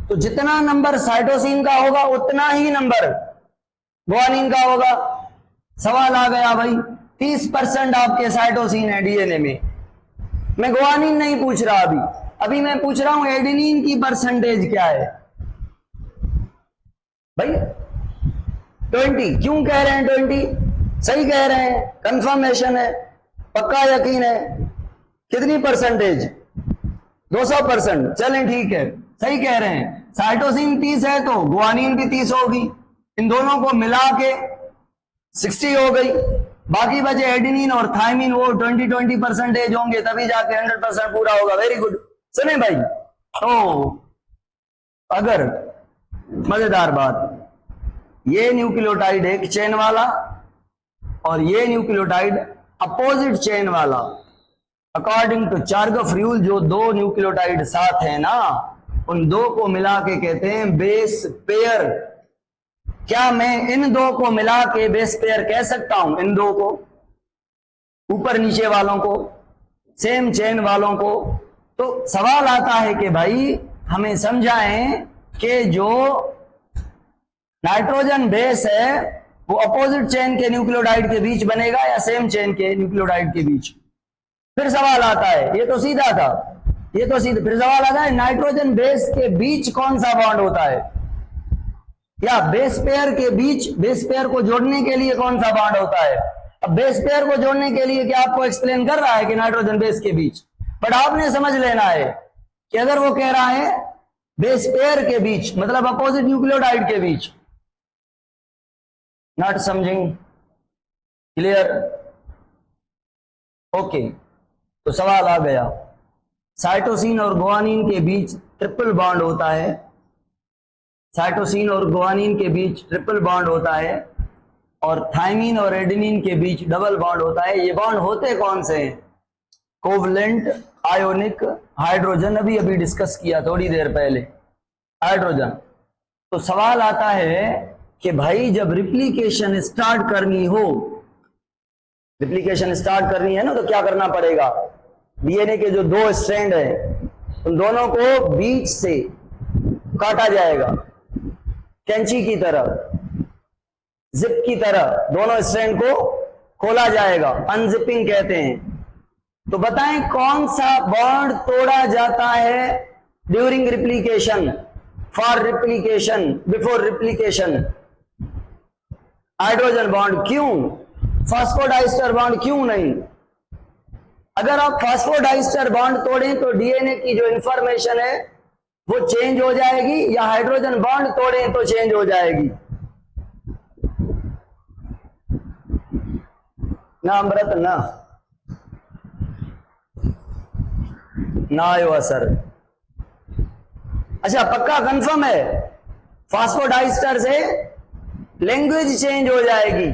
तो जितना नंबर साइटोसिन का होगा उतना ही नंबर गुआनिन का होगा। सवाल आ गया भाई 30% आपके साइटोसिन है डीएनए में, मैं गुआनिन नहीं पूछ रहा, अभी मैं पूछ रहा हूं एडेनिन की परसेंटेज क्या है भाई, 20। क्यों कह रहे हैं 20, सही कह रहे हैं, कंफर्मेशन है, पक्का यकीन है, कितनी परसेंटेज, 200%, चलें ठीक है, सही कह रहे हैं, साइटोसिन 30 है तो गुआनिन भी 30 होगी, इन दोनों को मिला के 60 हो गई, बाकी बचे एडेनिन और थायमिन, वो 20-20% होंगे, तभी जाके 100% पूरा होगा। Very good. सुने भाई, तो अगर मजेदार बात, ये न्यूक्लियोटाइड एक चेन वाला और ये न्यूक्लियोटाइड अपोजिट चेन वाला, अकॉर्डिंग टू चार्गफ रूल जो दो न्यूक्लियोटाइड साथ है ना, उन दो को मिला के कहते हैं बेस पेयर। क्या मैं इन दो को मिला के बेस पेयर कह सकता हूं? इन दो को, ऊपर नीचे वालों को, सेम चेन वालों को। तो सवाल आता है कि भाई हमें समझाएं कि जो नाइट्रोजन बेस है वो अपोजिट चेन के न्यूक्लियोटाइड के बीच बनेगा या सेम चेन के न्यूक्लियोटाइड के बीच? फिर सवाल आता है, ये तो सीधा था, ये तो सीधा, फिर सवाल आता है नाइट्रोजन बेस के बीच कौन सा बॉन्ड होता है, या बेस पेयर के बीच, बेस पेयर को जोड़ने के लिए कौन सा बॉन्ड होता है? अब बेस पेयर को जोड़ने के लिए क्या आपको एक्सप्लेन कर रहा है कि नाइट्रोजन बेस के बीच, बट आपने समझ लेना है कि अगर वो कह रहा है बेस पेयर के बीच मतलब अपोजिट न्यूक्लियोटाइड के बीच। नॉट समझिंग? क्लियर? ओके, तो सवाल आ गया, साइटोसिन और गुआनिन के बीच ट्रिपल बॉन्ड होता है, साइटोसिन और गुआनिन के बीच ट्रिपल बॉन्ड होता है, और थायमिन और एडेनिन के बीच डबल बॉन्ड होता है। ये बॉन्ड होते कौन से हैं? कोवलेंट, आयोनिक, हाइड्रोजन, अभी अभी डिस्कस किया थोड़ी देर पहले, हाइड्रोजन। तो सवाल आता है कि भाई जब रिप्लिकेशन स्टार्ट करनी हो, रिप्लिकेशन स्टार्ट करनी है ना, तो क्या करना पड़ेगा? डीएनए के जो दो स्ट्रैंड है उन दोनों को बीच से काटा जाएगा, कैंची की तरह, जिप की तरह दोनों स्ट्रैंड को खोला जाएगा, अनजिपिंग कहते हैं। तो बताएं कौन सा बॉन्ड तोड़ा जाता है during replication, for replication, before replication? Hydrogen bond. क्यों? फास्फोडाइस्टर बॉन्ड क्यों नहीं? अगर आप फास्फोडाइस्टर बॉन्ड तोड़ें तो डीएनए की जो इंफॉर्मेशन है वो चेंज हो जाएगी, या हाइड्रोजन बॉन्ड तोड़ें तो चेंज हो जाएगी? ना अमृत ना आयो असर। अच्छा, पक्का कंफर्म है, फास्फोडाइस्टर से लैंग्वेज चेंज हो जाएगी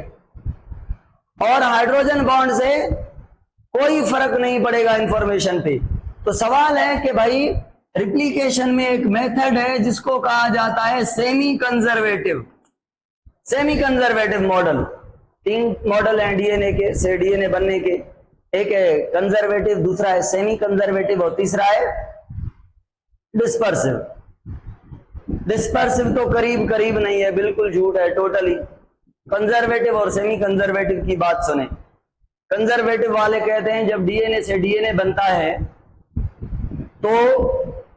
और हाइड्रोजन बॉन्ड से कोई फर्क नहीं पड़ेगा इंफॉर्मेशन पे। तो सवाल है कि भाई रिप्लिकेशन में एक मेथड है जिसको कहा जाता है semi conservative, semi conservative model. 3 model हैं डीएनए के, से डीएनए बनने के, एक है कंजर्वेटिव, दूसरा है सेमी कंजर्वेटिव और तीसरा है डिस्पर्सिव। डिस्पर्सिव तो करीब करीब नहीं है, बिल्कुल झूठ है टोटली। कंजर्वेटिव और सेमी कंजर्वेटिव की बात सुने। कंजर्वेटिव वाले कहते हैं जब डीएनए से डीएनए बनता है तो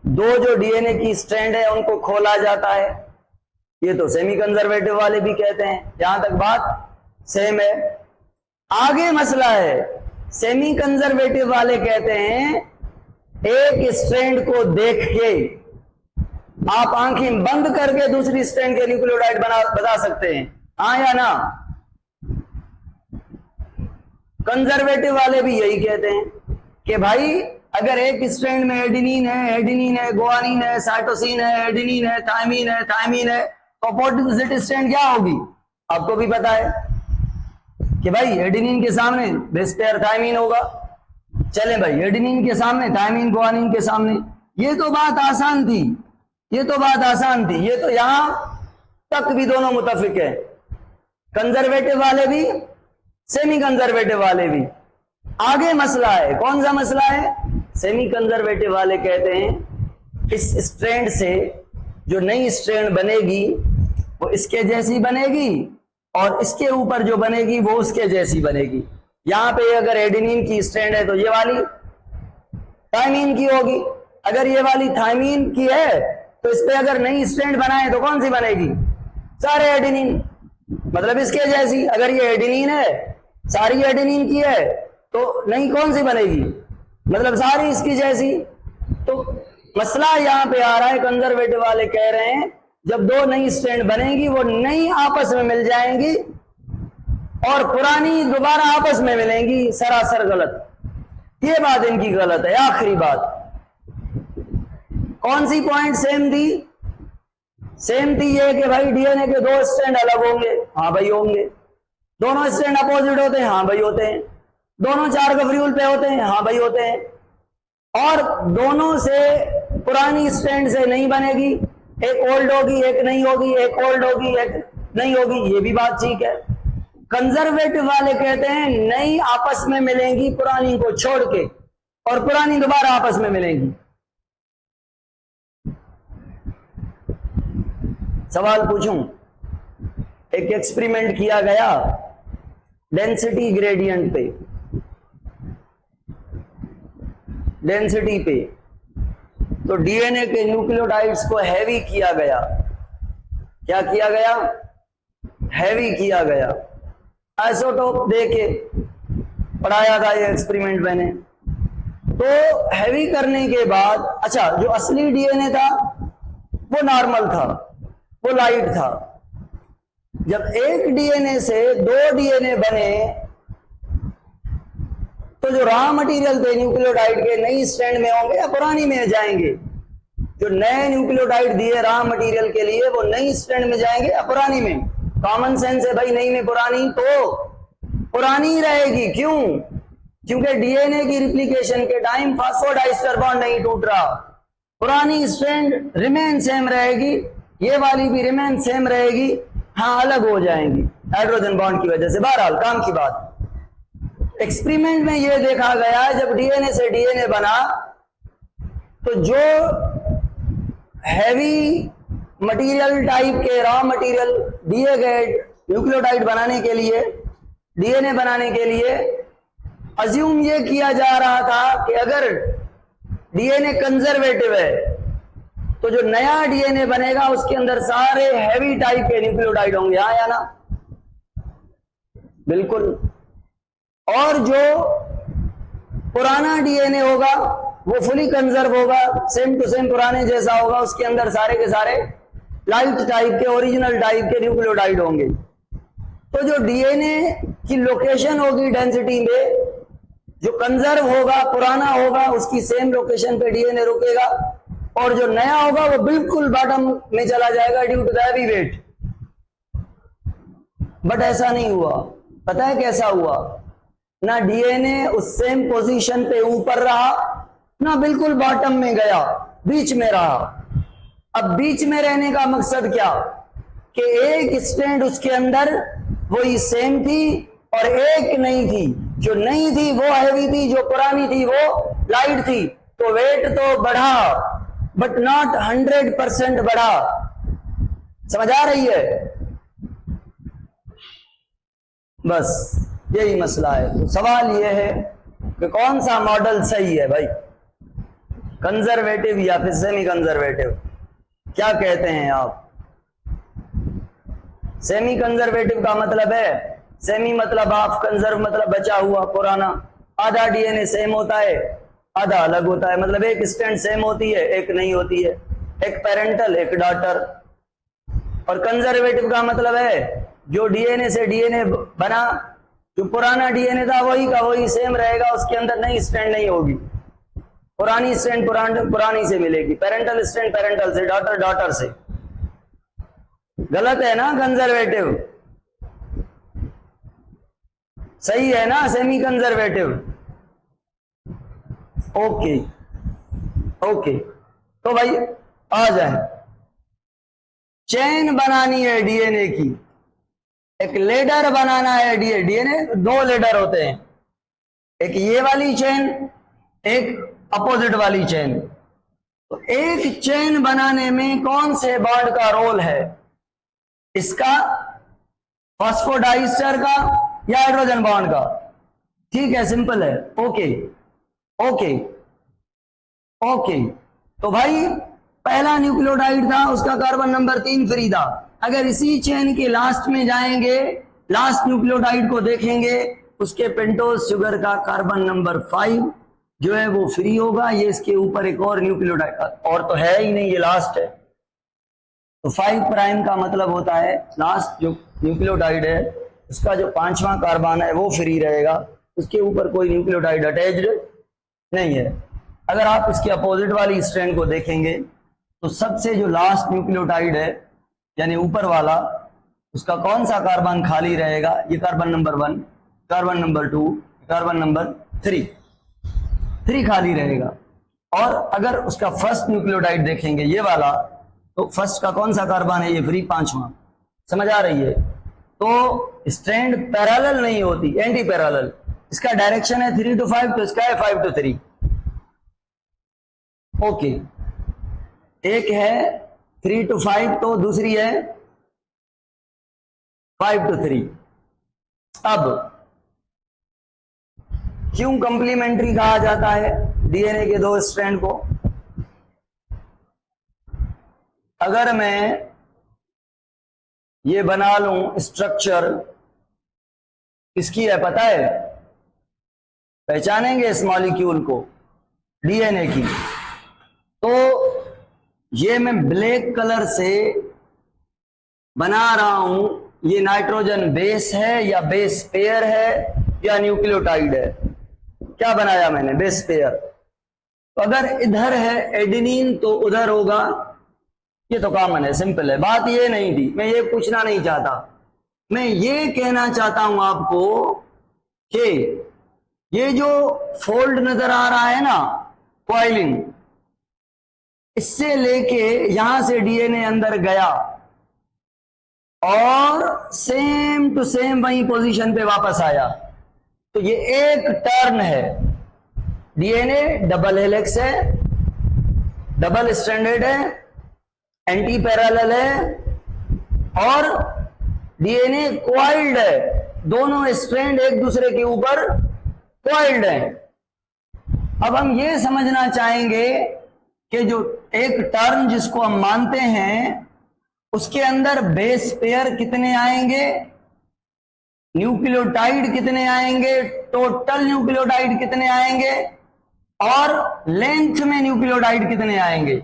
दो जो डीएनए की स्ट्रैंड है उनको खोला जाता है, ये तो सेमी कंजर्वेटिव वाले भी कहते हैं। यहां तक बात सेम है। आगे मसला है, सेमी कंजर्वेटिव वाले कहते हैं एक स्ट्रैंड को देख के आप आंखें बंद करके दूसरी स्ट्रैंड के न्यूक्लियोटाइड बता सकते हैं, हाँ या ना? कंजर्वेटिव वाले भी यही कहते हैं कि भाई अगर एक स्ट्रैंड में एडेनिन है, गुआनिन है, साइटोसिन है, एडेनिन है, थायमिन है, तो अपोजिट स्ट्रैंड क्या होगी? आपको भी पता है कि भाई एडेनिन के सामने बेस पेयर थायमिन होगा। चले भाई, एडेनिन के सामने थायमिन, गुआनिन के सामने, ये तो बात आसान थी, ये तो बात आसान थी, ये तो यहां तक भी दोनों मुत्तफिक है, कंजर्वेटिव वाले भी, सेमी कंजर्वेटिव वाले भी। आगे मसला है, कौन सा मसला है? सेमी कंजर्वेटिव वाले कहते हैं इस स्ट्रैंड से जो नई स्ट्रैंड बनेगी वो इसके जैसी बनेगी और इसके ऊपर जो बनेगी वो उसके जैसी बनेगी। यहां पे अगर एडेनिन की स्ट्रैंड है तो ये वाली थायमिन की होगी, अगर ये वाली थायमिन की है तो इस पे अगर नई स्ट्रैंड बनाए तो कौन सी बनेगी? सारे एडेनिन, मतलब इसके जैसी। अगर ये एडेनिन है, सारी एडेनिन की है, तो नई कौन सी बनेगी? मतलब सारी इसकी जैसी। तो मसला यहाँ पे आ रहा है, कंजर्वेटिव वाले कह रहे हैं जब दो नई स्ट्रैंड बनेगी वो नई आपस में मिल जाएंगी और पुरानी दोबारा आपस में मिलेंगी। सरासर गलत, ये बात इनकी गलत है। आखिरी बात, कौन सी पॉइंट सेम थी? सेम थी ये कि भाई डीएनए के दो स्ट्रैंड अलग होंगे, हाँ भाई होंगे। दोनों स्ट्रैंड अपोजिट होते हैं, हाँ भाई होते हैं। दोनों 4 कफ्यूल पे होते हैं, हाँ भाई होते हैं। और दोनों से पुरानी स्ट्रैंड से नहीं बनेगी, एक ओल्ड होगी एक नहीं होगी, एक ओल्ड होगी एक नहीं होगी, ये भी बात ठीक है। कंजर्वेटिव वाले कहते हैं नई आपस में मिलेंगी पुरानी को छोड़ के, और पुरानी दोबारा आपस में मिलेंगी। सवाल पूछूं? एक एक्सपेरिमेंट किया गया डेंसिटी ग्रेडियंट पे, डेंसिटी पे, तो डीएनए के न्यूक्लियोटाइड्स को हैवी किया गया। क्या किया गया? हैवी किया गया। आइसोटोप दे के पढ़ाया था ये एक्सपेरिमेंट मैंने। तो हैवी करने के बाद, अच्छा जो असली डीएनए था वो नॉर्मल था, वो लाइट था। जब एक डीएनए से 2 डीएनए बने तो जो रॉ मटेरियल थे न्यूक्लियोटाइड के नई स्ट्रैंड में होंगे या पुरानी में जाएंगे? जो नए न्यूक्लियोटाइड दिए रॉ मटेरियल के लिए वो नई स्ट्रैंड में जाएंगे या पुरानी में? कॉमन सेंस है भाई, नई में पुरानी, तो पुरानी ही रहेगी। क्यों? क्योंकि डीएनए की रिप्लिकेशन के टाइम फास्फोडाइस्टर बॉन्ड नहीं टूट रहा। पुरानी स्ट्रैंड रिमेन सेम रहेगी, ये वाली भी रिमेन सेम रहेगी, हाँ अलग हो जाएंगी हाइड्रोजन बॉन्ड की वजह से। बहरहाल काम की बात, एक्सपेरिमेंट में यह देखा गया जब डीएनए से डीएनए बना तो जो हैवी मटेरियल टाइप के रॉ मटेरियल दिए गए न्यूक्लियोटाइड बनाने के लिए, डीएनए बनाने के लिए, अज्यूम ये किया जा रहा था कि अगर डीएनए कंजर्वेटिव है तो जो नया डीएनए बनेगा उसके अंदर सारे हैवी टाइप के न्यूक्लियोटाइड होंगे, हाँ या ना? बिल्कुल। और जो पुराना डीएनए होगा वो फुली कंजर्व होगा, सेम टू सेम पुराने जैसा होगा, उसके अंदर सारे के सारे लाइट टाइप के ओरिजिनल टाइप के न्यूक्लियोटाइड होंगे। तो जो डीएनए की लोकेशन होगी डेंसिटी में, जो कंजर्व होगा पुराना होगा उसकी सेम लोकेशन पे डीएनए रुकेगा, और जो नया होगा वो बिल्कुल बॉटम में चला जाएगा due to the heavy weight. But ऐसा नहीं हुआ। पता है कैसा हुआ? ना डीएनए उस सेम पोजीशन पे ऊपर रहा, ना बिल्कुल बॉटम में गया, बीच में रहा। अब बीच में रहने का मकसद क्या? कि एक स्ट्रैंड उसके अंदर वही सेम थी और एक नहीं थी। जो नहीं थी वो हैवी थी, जो पुरानी थी वो लाइट थी। तो वेट तो बढ़ा बट नॉट 100% बढ़ा। समझ आ रही है? बस यही मसला है। तो सवाल यह है कि कौन सा मॉडल सही है भाई, कंजर्वेटिव या फिर सेमी कंजर्वेटिव? क्या कहते हैं आप? सेमी कंजर्वेटिव का मतलब है, सेमी मतलब हाफ, कंजर्व मतलब बचा हुआ पुराना। आधा डीएनए सेम होता है, आधा अलग होता है, मतलब एक स्ट्रैंड सेम होती है एक नहीं होती है, एक पेरेंटल एक डॉटर। और कंजर्वेटिव का मतलब है जो डीएनए से डीएनए बना, जो पुराना डीएनए था वही का वही सेम रहेगा, उसके अंदर नई स्ट्रैंड नहीं होगी। पुरानी स्ट्रैंड पुरानी से मिलेगी, पेरेंटल स्ट्रैंड पेरेंटल से, डॉटर डॉटर से। गलत है ना कंजर्वेटिव? सही है ना सेमी कंजर्वेटिव? Okay okay. तो भाई आ जाए, चेन बनानी है डीएनए की, एक लेडर बनाना है। डीएनए 2 लेडर होते हैं, एक ये वाली चेन, एक अपोजिट वाली चेन। तो एक चेन बनाने में कौन से बॉन्ड का रोल है? इसका, फास्फोडाइस्टर का या हाइड्रोजन बॉन्ड का? ठीक है, सिंपल है। Okay okay okay. तो भाई पहला न्यूक्लियोटाइड था, उसका कार्बन नंबर 3 फ्री था। अगर इसी चेन के लास्ट में जाएंगे, लास्ट न्यूक्लियोटाइड को देखेंगे, उसके पेंटोज शुगर का कार्बन नंबर 5 जो है वो फ्री होगा, ये इसके ऊपर एक और न्यूक्लियोटाइड और तो है ही नहीं, ये लास्ट है। तो 5 प्राइम का मतलब होता है लास्ट जो न्यूक्लियोटाइड है उसका जो 5वां कार्बन है वो फ्री रहेगा, उसके ऊपर कोई न्यूक्लियोटाइड अटैच्ड नहीं है। अगर आप इसके अपोजिट वाली स्ट्रैंड को देखेंगे तो सबसे जो लास्ट न्यूक्लियोटाइड है यानी ऊपर वाला, उसका कौन सा कार्बन खाली रहेगा? ये carbon number 1, carbon number 2, carbon number 3 खाली रहेगा। और अगर उसका फर्स्ट न्यूक्लियोटाइड देखेंगे ये वाला, तो फर्स्ट का कौन सा कार्बन है? ये फ्री 5वां। समझ आ रही है? तो स्ट्रैंड पैरेलल नहीं होती, एंटी पैरेलल। इसका डायरेक्शन है 3 to 5, तो इसका है 5 to 3। ओके, एक है 3 to 5 तो दूसरी है 5 to 3। अब क्यों कंप्लीमेंट्री कहा जाता है डीएनए के दो स्ट्रैंड को? अगर मैं ये बना लूं स्ट्रक्चर, किसकी है पता है? पहचानेंगे इस मॉलिक्यूल को, डीएनए की। तो ये मैं ब्लैक कलर से बना रहा हूं, ये नाइट्रोजन बेस है या बेस पेयर है या न्यूक्लियोटाइड है? क्या बनाया मैंने? Base pair. तो अगर इधर है एडेनिन तो उधर होगा, ये तो कॉमन है, सिंपल है। बात ये नहीं थी, मैं ये पूछना नहीं चाहता, मैं ये कहना चाहता हूं आपको कि ये जो फोल्ड नजर आ रहा है ना, कॉइलिंग, इससे लेके यहां से डीएनए अंदर गया और सेम टू सेम वही पोजीशन पे वापस आया, तो ये एक टर्न है। डीएनए डबल हेलिक्स है, डबल स्ट्रैंडेड है, एंटी पैरेलल है और डीएनए कॉइल्ड है। दोनों स्ट्रैंड एक दूसरे के ऊपर कॉइल्ड है। अब हम ये समझना चाहेंगे कि जो एक टर्न जिसको हम मानते हैं उसके अंदर बेस पेयर कितने आएंगे, न्यूक्लियोटाइड कितने आएंगे, टोटल न्यूक्लियोटाइड कितने आएंगे और लेंथ में न्यूक्लियोटाइड कितने आएंगे।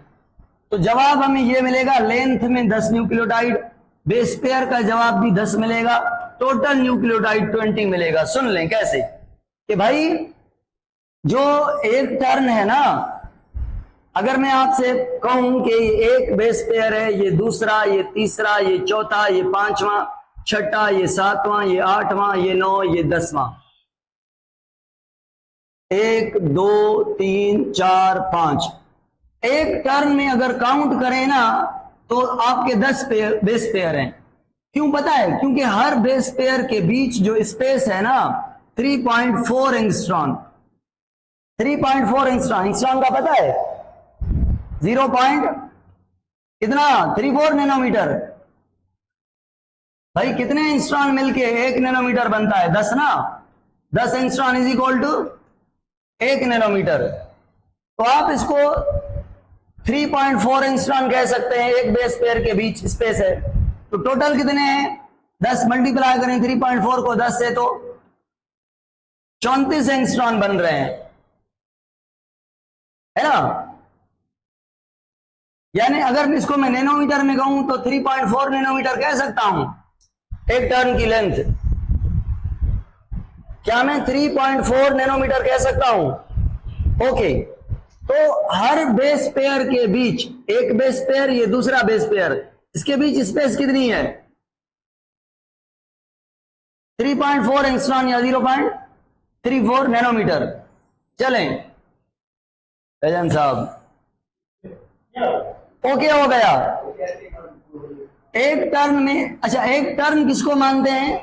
तो जवाब हमें ये मिलेगा, लेंथ में 10 न्यूक्लियोटाइड, बेस पेयर का जवाब भी 10 मिलेगा, टोटल न्यूक्लियोटाइड 20 मिलेगा। सुन लें कैसे कि भाई जो एक टर्न है ना, अगर मैं आपसे कहूं कि ये एक बेस पेयर है, ये दूसरा, ये तीसरा, ये चौथा, ये 5वां, छठा, ये 7वां, ये 8वां, ये 9, ये 10वां, 1 2 3 4 5, एक टर्न में अगर काउंट करें ना तो आपके 10 बेस पेयर हैं। क्यों पता है? क्योंकि हर बेस पेयर के बीच जो स्पेस है ना 3.4 एंगस्ट्रॉन, 3.4 एंगस्ट्रॉन, एंगस्ट्रॉन का पता है 0. कितना 34 नैनोमीटर। भाई कितने एंगस्ट्रॉन मिलके 1 नैनोमीटर बनता है? 10 ना, 10 angstrom is equal to 1 nanometre. तो आप इसको 3.4 एंगस्ट्रॉन कह सकते हैं, एक बेस पेयर के बीच स्पेस है। तो टोटल कितने हैं? 10 मल्टीप्लाई करें 3.4 को 10 से तो 34 एंगस्ट्रॉन बन रहे हैं, है ना। यानी अगर इसको मैं नैनोमीटर में कहूं तो 3.4 नैनोमीटर कह सकता हूं एक टर्न की लेंथ। क्या मैं 3.4 नैनोमीटर कह सकता हूं? ओके, तो हर बेस पेयर के बीच, एक बेस पेयर ये दूसरा बेस पेयर, इसके बीच स्पेस कितनी है? 3.4 एंगस्ट्रॉन या 0.34 नैनोमीटर। चलें रजन साहब, ओके हो गया। एक टर्न में, अच्छा एक टर्न किसको मानते हैं?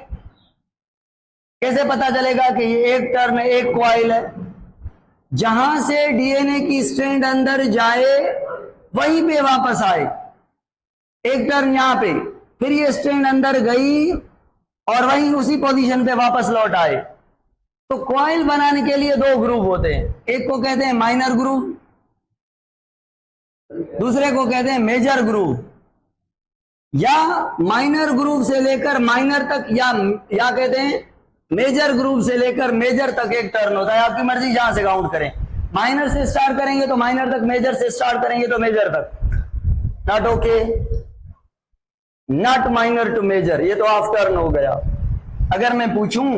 कैसे पता चलेगा कि ये एक टर्न, एक कॉइल है? जहां से डीएनए की स्ट्रैंड अंदर जाए वहीं पे वापस आए। एक टर्न यहां पे, फिर ये स्ट्रैंड अंदर गई और वहीं उसी पोजीशन पे वापस लौट आए। तो कॉइल बनाने के लिए दो ग्रुप होते हैं, एक को कहते हैं माइनर ग्रुप, दूसरे को कहते हैं मेजर ग्रुप। या माइनर ग्रुप से लेकर माइनर तक, या कहते हैं मेजर ग्रुप से लेकर मेजर तक एक टर्न होता है। आपकी मर्जी जहां से काउंट करें। माइनर से स्टार्ट करेंगे तो माइनर तक, मेजर से स्टार्ट करेंगे तो मेजर तक। Not okay, not minor to major, ये तो ऑफ टर्न हो गया। अगर मैं पूछूं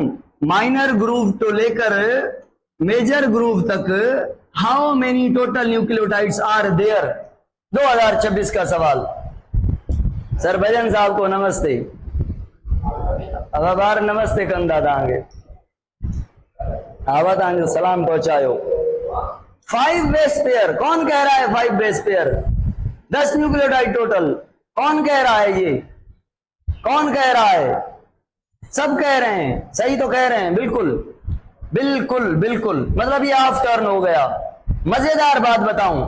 माइनर ग्रूव तो लेकर मेजर ग्रूव तक how many total nucleotides are there, 2026 का सवाल। सर भजन साहब को नमस्ते, अब बार नमस्ते कंदा दांगे, आवाज आंगे सलाम पहुंचायो। 5 बेस पेयर, कौन कह रहा है 5 बेस पेयर, 10 न्यूक्लियोटाइड टोटल, कौन कह रहा है ये, कौन कह रहा है? सब कह रहे हैं, सही तो कह रहे हैं, बिल्कुल बिल्कुल बिल्कुल, मतलब ये ऑफ टर्न हो गया। मजेदार बात बताऊं,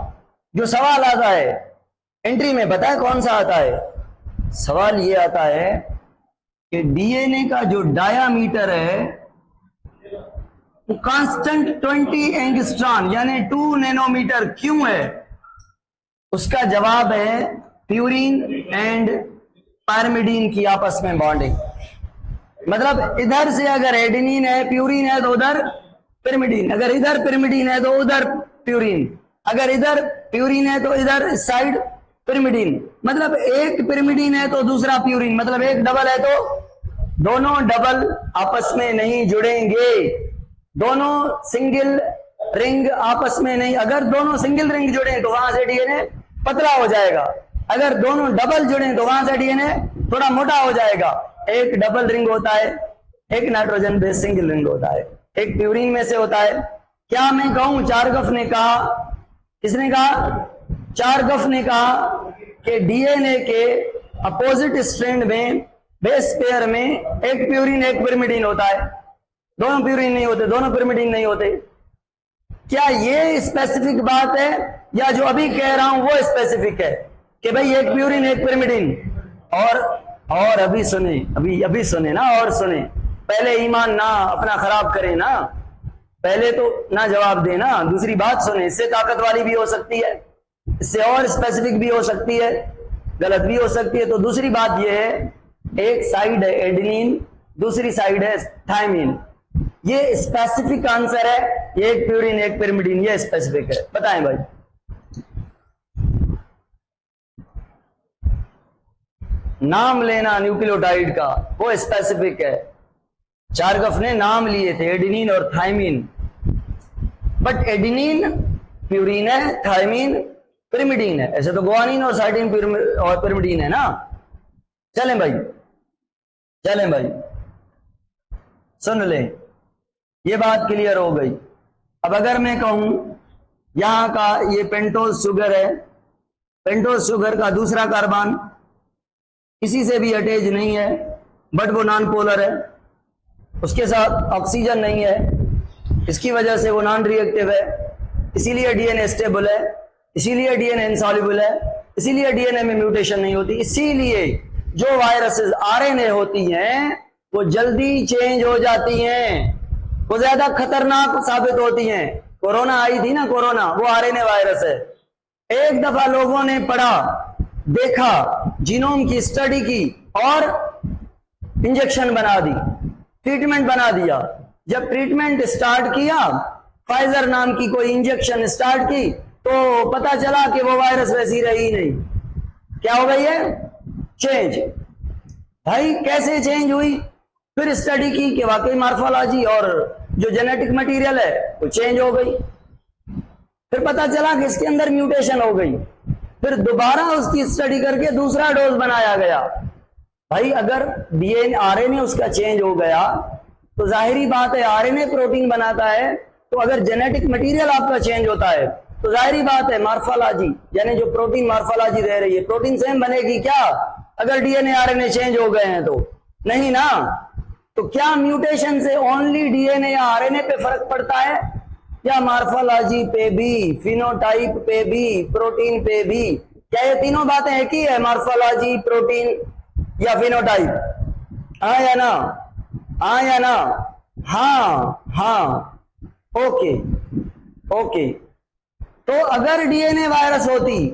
जो सवाल आता है एंट्री में, पता है कौन सा आता है? सवाल ये आता है कि डीएनए का जो डायामीटर है वो कांस्टेंट 20 एंगस्ट्रॉन यानी 2 नैनोमीटर क्यों है? उसका जवाब है प्यूरिन एंड पायरिमिडीन की आपस में बॉन्डिंग। मतलब इधर से अगर एडेनिन है, प्यूरिन है तो उधर पिरिमिडीन, अगर इधर पिरिमिडीन है तो उधर प्यूरिन, अगर इधर प्यूरिन है तो इधर साइड पिरिमिडीन। मतलब एक पिरिमिडीन है तो दूसरा प्यूरिन, मतलब एक डबल है तो दोनों डबल आपस में नहीं जुड़ेंगे, दोनों सिंगल रिंग आपस में नहीं। अगर दोनों सिंगल रिंग जुड़े तो वहां से डीएनए पतला हो जाएगा, अगर दोनों डबल जुड़े तो वहां से डीएनए थोड़ा मोटा हो जाएगा। एक डबल रिंग होता है, एक नाइट्रोजन बेस सिंगल रिंग होता है, एक प्यूरिन में से होता है। क्या मैं कहूं, चारगफ ने कहा, किसने कहा? चारगफ ने कहा कि डीएनए के अपोजिट स्ट्रैंड में बेस पेयर में एक प्यूरिन एक पिरिमिडीन होता है, दोनों प्यूरिन नहीं होते, दोनों पिरिमिडीन नहीं होते। क्या ये स्पेसिफिक बात है या जो अभी कह रहा हूं वो स्पेसिफिक है कि भाई एक प्यूरिन एक पिरिमिडीन? और अभी सुने, अभी सुने ना, और सुने, पहले ईमान ना अपना खराब करें ना, पहले तो ना जवाब देना, दूसरी बात सुने। इससे ताकत वाली भी हो सकती है, इससे और स्पेसिफिक भी हो सकती है, गलत भी हो सकती है। तो दूसरी बात यह है, एक साइड है एडेनिन, दूसरी साइड है थायमिन, ये स्पेसिफिक आंसर है। एक प्यूरिन एक पिरिमिडीन, ये स्पेसिफिक है। बताएं भाई, नाम लेना न्यूक्लियोटाइड का, वो स्पेसिफिक है। चारगफ ने नाम लिए थे एडेनिन और थायमिन, बट एडेनिन प्यूरिन है, थायमिन पिरिमिडीन है। ऐसे तो गुआनिन और साइटिन और पिरिमिडीन है ना। चलें भाई, चलें भाई, सुन ले, ये बात क्लियर हो गई। अब अगर मैं कहूं यहां का ये पेंटोज शुगर है, पेंटोज शुगर का दूसरा कार्बन किसी से भी अटैच नहीं है, बट वो नॉन पोलर है, उसके साथ ऑक्सीजन नहीं है, इसकी वजह से वो नॉन रिएक्टिव है, इसीलिए डीएनए स्टेबल है, इसीलिए डीएनए इनसॉल्युबल है, इसीलिए डीएनए में म्यूटेशन नहीं होती। इसीलिए जो वायरसेस आरएनए होती हैं वो जल्दी चेंज हो जाती हैं, वो ज्यादा खतरनाक साबित होती हैं। कोरोना आई थी ना, कोरोना वो आरएनए वायरस है। एक दफा लोगों ने पढ़ा, देखा, जीनोम की स्टडी की और इंजेक्शन बना दी, ट्रीटमेंट बना दिया। जब ट्रीटमेंट स्टार्ट किया, फाइजर नाम की कोई इंजेक्शन स्टार्ट की, तो पता चला कि वो वायरस वैसी रही नहीं। क्या हो गई है? चेंज। भाई कैसे चेंज हुई? फिर स्टडी की कि वाकई मार्फोलॉजी और जो जेनेटिक मटेरियल है वो चेंज हो गई। फिर पता चला कि इसके अंदर म्यूटेशन हो गई। फिर दोबारा उसकी स्टडी करके दूसरा डोज बनाया गया। भाई अगर डीएनए आरएनए उसका चेंज हो गया तो जाहिरी बात है, आरएनए प्रोटीन बनाता है, तो अगर जेनेटिक मटेरियल आपका चेंज होता है तो जाहिरी बात है मार्फोलॉजी यानी जो प्रोटीन मार्फोलॉजी रह रही है, प्रोटीन सेम बनेगी क्या अगर डीएनए आरएनए चेंज हो गए हैं? तो नहीं ना। तो क्या म्यूटेशन से ओनली डीएनए या आरएनए पे फर्क पड़ता है या मार्फोलॉजी पे भी, फिनोटाइप पे भी, प्रोटीन पे भी? क्या ये तीनों बातें एक ही है, मार्फोलॉजी, प्रोटीन या फिनोटाइप? हाँ या ना? हाँ या ना? हाँ हाँ, ओके ओके। तो अगर डीएनए वायरस होती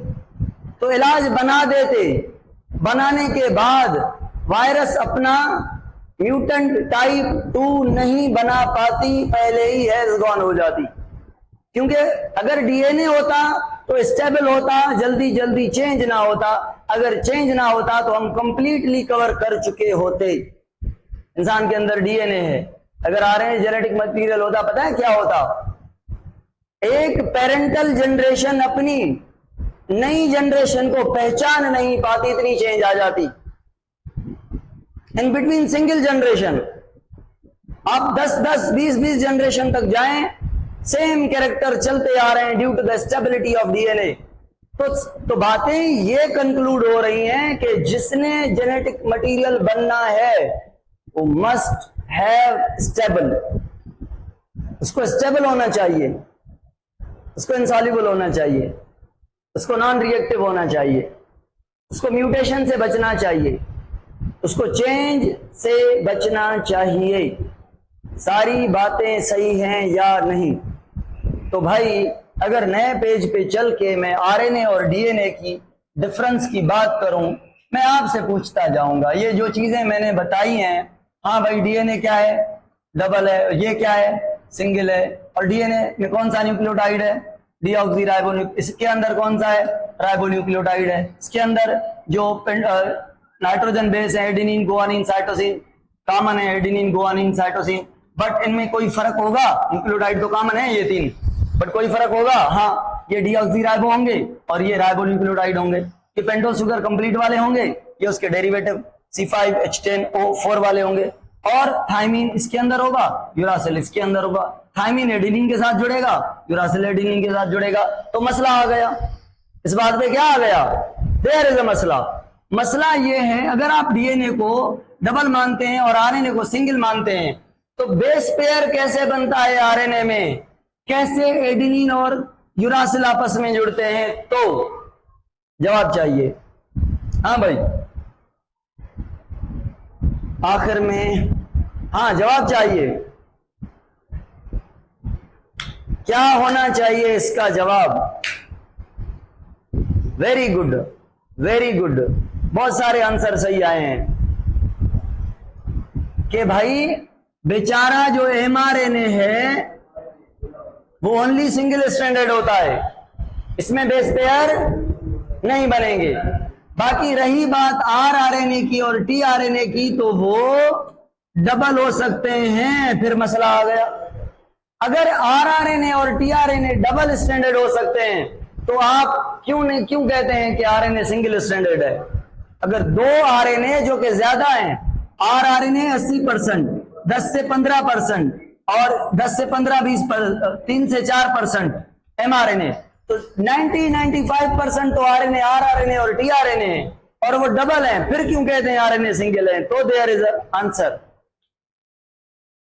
तो इलाज बना देते, बनाने के बाद वायरस अपना म्यूटेंट टाइप 2 नहीं बना पाती, पहले ही हैज गॉन हो जाती। क्योंकि अगर डीएनए होता तो स्टेबल होता, जल्दी जल्दी चेंज ना होता। अगर चेंज ना होता तो हम कंप्लीटली कवर कर चुके होते। इंसान के अंदर डीएनए है, अगर आरएनए जेनेटिक मटेरियल होता, पता है क्या होता? एक पेरेंटल जनरेशन अपनी नई जनरेशन को पहचान नहीं पाती, इतनी चेंज आ जाती। इन बिटवीन सिंगल जनरेशन आप 10-10, 20-20 जनरेशन तक जाएं, सेम कैरेक्टर चलते आ रहे हैं due to the stability of DNA. तो बातें ये कंक्लूड हो रही हैं कि जिसने जेनेटिक मटेरियल बनना है वो मस्ट हैव स्टेबल, उसको स्टेबल होना चाहिए, उसको इंसॉल्युबल होना चाहिए, उसको नॉन रिएक्टिव होना चाहिए, उसको म्यूटेशन से बचना चाहिए, उसको चेंज से बचना चाहिए। सारी बातें सही हैं या नहीं? तो भाई अगर नए पेज पे चल के मैं आरएनए और डीएनए की डिफरेंस की बात करूं, मैं आपसे पूछता जाऊंगा, ये जो चीजें मैंने बताई हैं, हाँ भाई डीएनए क्या है? डबल है। ये क्या है? सिंगल है। और डीएनए में कौन सा न्यूक्लियोटाइड है? डीऑक्सी इसके अंदर कौन सा है? राइबोन्यूक्लियोटाइड है। इसके अंदर जो नाइट्रोजन बेस है एडेनिन गुआनिन साइटोसिन, कॉमन है एडेनिन गुआनिन साइटोसिन, बट इनमें कोई फर्क होगा? न्यूक्लियोटाइड तो कॉमन है ये तीन, बट कोई फर्क होगा? हाँ, ये डीऑक्सी राइबो होंगे और ये राइबोन्यूक्लियोटाइड होंगे। ये पेंटोस शुगर कंप्लीट वाले होंगे, ये उसके डेरिवेटिव C5H10O4 वाले होंगे। और थाइमिन इसके अंदर होगा, यूरासिल इसके अंदर होगा। थाइमिन एडेनिन के साथ जुड़ेगा, यूरासिल एडेनिन के साथ जुड़ेगा। तो मसला आ गया, इस बात पे क्या आ गया? देयर इज अ मसला। मसला ये है, अगर आप डीएनए को डबल मानते हैं और आरएनए को सिंगल मानते हैं, तो बेस पेयर कैसे बनता है आरएनए में? कैसे एडेनिन और यूरासिल आपस में जुड़ते हैं? तो जवाब चाहिए। हाँ भाई, आखिर में हाँ जवाब चाहिए। क्या होना चाहिए इसका जवाब? वेरी गुड, वेरी गुड, बहुत सारे आंसर सही आए हैं कि भाई बेचारा जो एमआरएनए है वो ओनली सिंगल स्ट्रैंडेड होता है, इसमें बेस पेयर नहीं बनेंगे। बाकी रही बात आरएनए की और टीआरएनए की, तो वो डबल हो सकते हैं। फिर मसला आ गया, अगर आरएनए और टीआरएनए डबल स्ट्रैंडेड हो सकते हैं, तो आप क्यों कहते हैं कि आरएनए सिंगल स्ट्रैंडेड है? अगर दो आरएनए जो कि ज्यादा हैं, आरएनए 80%, 10 से 15% और 10 से 15-20%, 3 से 4% एमआरएनए, तो 90-95% तो आरएनए, आरआरएनए और टीआरएनए है, और वो डबल है। फिर क्यों कहते हैं आरएनए सिंगल है? तो there is answer,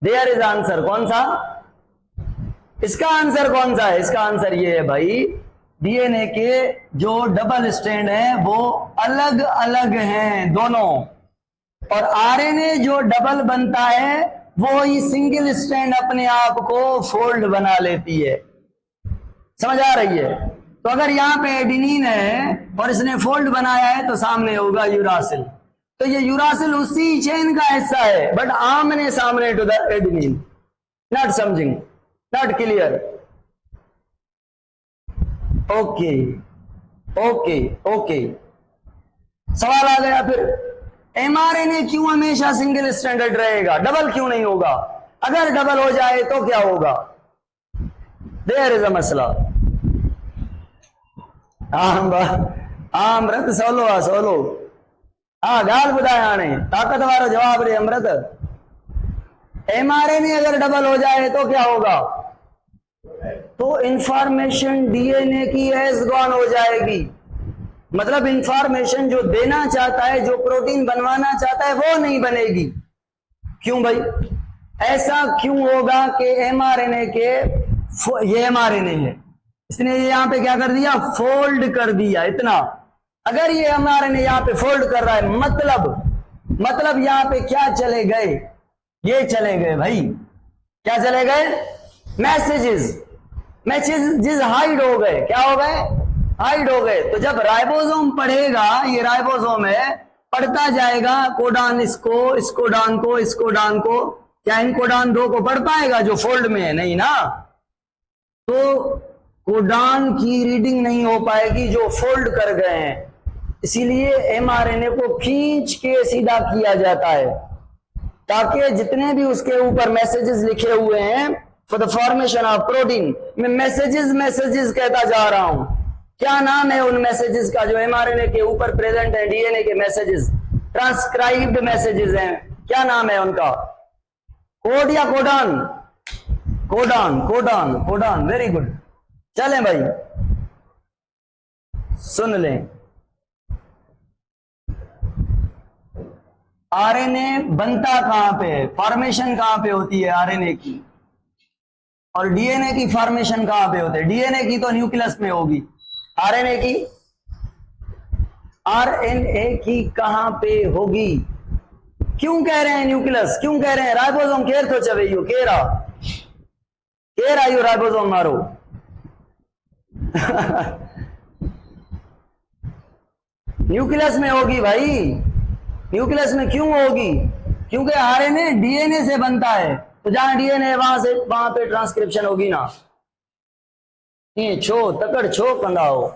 there is answer. कौन सा? इसका आंसर कौन सा है? इसका आंसर ये है भाई, डीएनए के जो डबल स्ट्रैंड है वो अलग अलग हैं दोनों, और आरएनए जो डबल बनता है वो ही सिंगल स्ट्रैंड अपने आप को फोल्ड बना लेती है। समझ आ रही है? तो अगर यहाँ पे एडेनिन है और इसने फोल्ड बनाया है, तो सामने होगा यूरासिल। तो ये यूरासिल उसी चेन का हिस्सा है, बट आमने सामने टू द एडेनिन। नॉट समझिंग, not clear? Okay okay okay, सवाल आ गया फिर, एमआरएनए क्यों हमेशा सिंगल स्ट्रैंडेड रहेगा, डबल क्यों नहीं होगा? अगर डबल हो जाए तो क्या होगा? देयर इज अ मसला। अमृत सोलो आ सोलो गाल बुधाया हाणे ताकत वारो जवाब रे अमृत। एमआरएनए अगर डबल हो जाए तो क्या होगा? तो इंफॉर्मेशन डीएनए की एज गॉन हो जाएगी। मतलब इंफॉर्मेशन जो देना चाहता है, जो प्रोटीन बनवाना चाहता है, वो नहीं बनेगी। क्यों भाई? ऐसा क्यों होगा कि एमआरएनए के, ये एमआरएनए है, इसने यहां पे क्या कर दिया? फोल्ड कर दिया। इतना अगर ये एमआरएनए यहां पे फोल्ड कर रहा है, मतलब यहां पे क्या चले गए? ये चले गए भाई, क्या चले गए? मैसेजेस हाइड हो गए। क्या हो गए? हाइड हो गए। तो जब राइबोसोम पढ़ेगा, ये राइबोसोम है, पढ़ता जाएगा कोडान इसको, इस कोडान को, इस कोडान को, क्या इन कोडान 2 को पढ़ पाएगा जो फोल्ड में है? नहीं ना। तो कोडान की रीडिंग नहीं हो पाएगी जो फोल्ड कर गए हैं, इसीलिए एमआरएनए को खींच के सीधा किया जाता है ताकि जितने भी उसके ऊपर मैसेजेस लिखे हुए हैं for the formation of protein, मैं मैसेजेस कहता जा रहा हूं। क्या नाम है उन मैसेजेस का जो एमआरएनए के ऊपर प्रेजेंट है? डीएनए के मैसेजेस, ट्रांसक्राइब्ड मैसेजेस हैं। क्या नाम है उनका? कोड या codon? Codon, codon, codon. Very good. चलें भाई, सुन लें। आरएनए बनता कहां पे है? फॉर्मेशन कहां पे होती है आरएनए की? और डीएनए की फॉर्मेशन कहां पे होती है? डीएनए की तो न्यूक्लियस में होगी, आरएनए की कहां पे होगी? क्यों कह रहे हैं न्यूक्लियस? क्यों कह रहे हैं? राइबोसोम केर तो चवेयो केरा यू राइबोसोम मारो। न्यूक्लियस में होगी भाई। न्यूक्लियस में क्यों होगी? क्योंकि आरएनए डीएनए से बनता है, तो जहां डीएनए वहां पे ट्रांसक्रिप्शन होगी ना। ये छो तकड़ छो कंदा हो,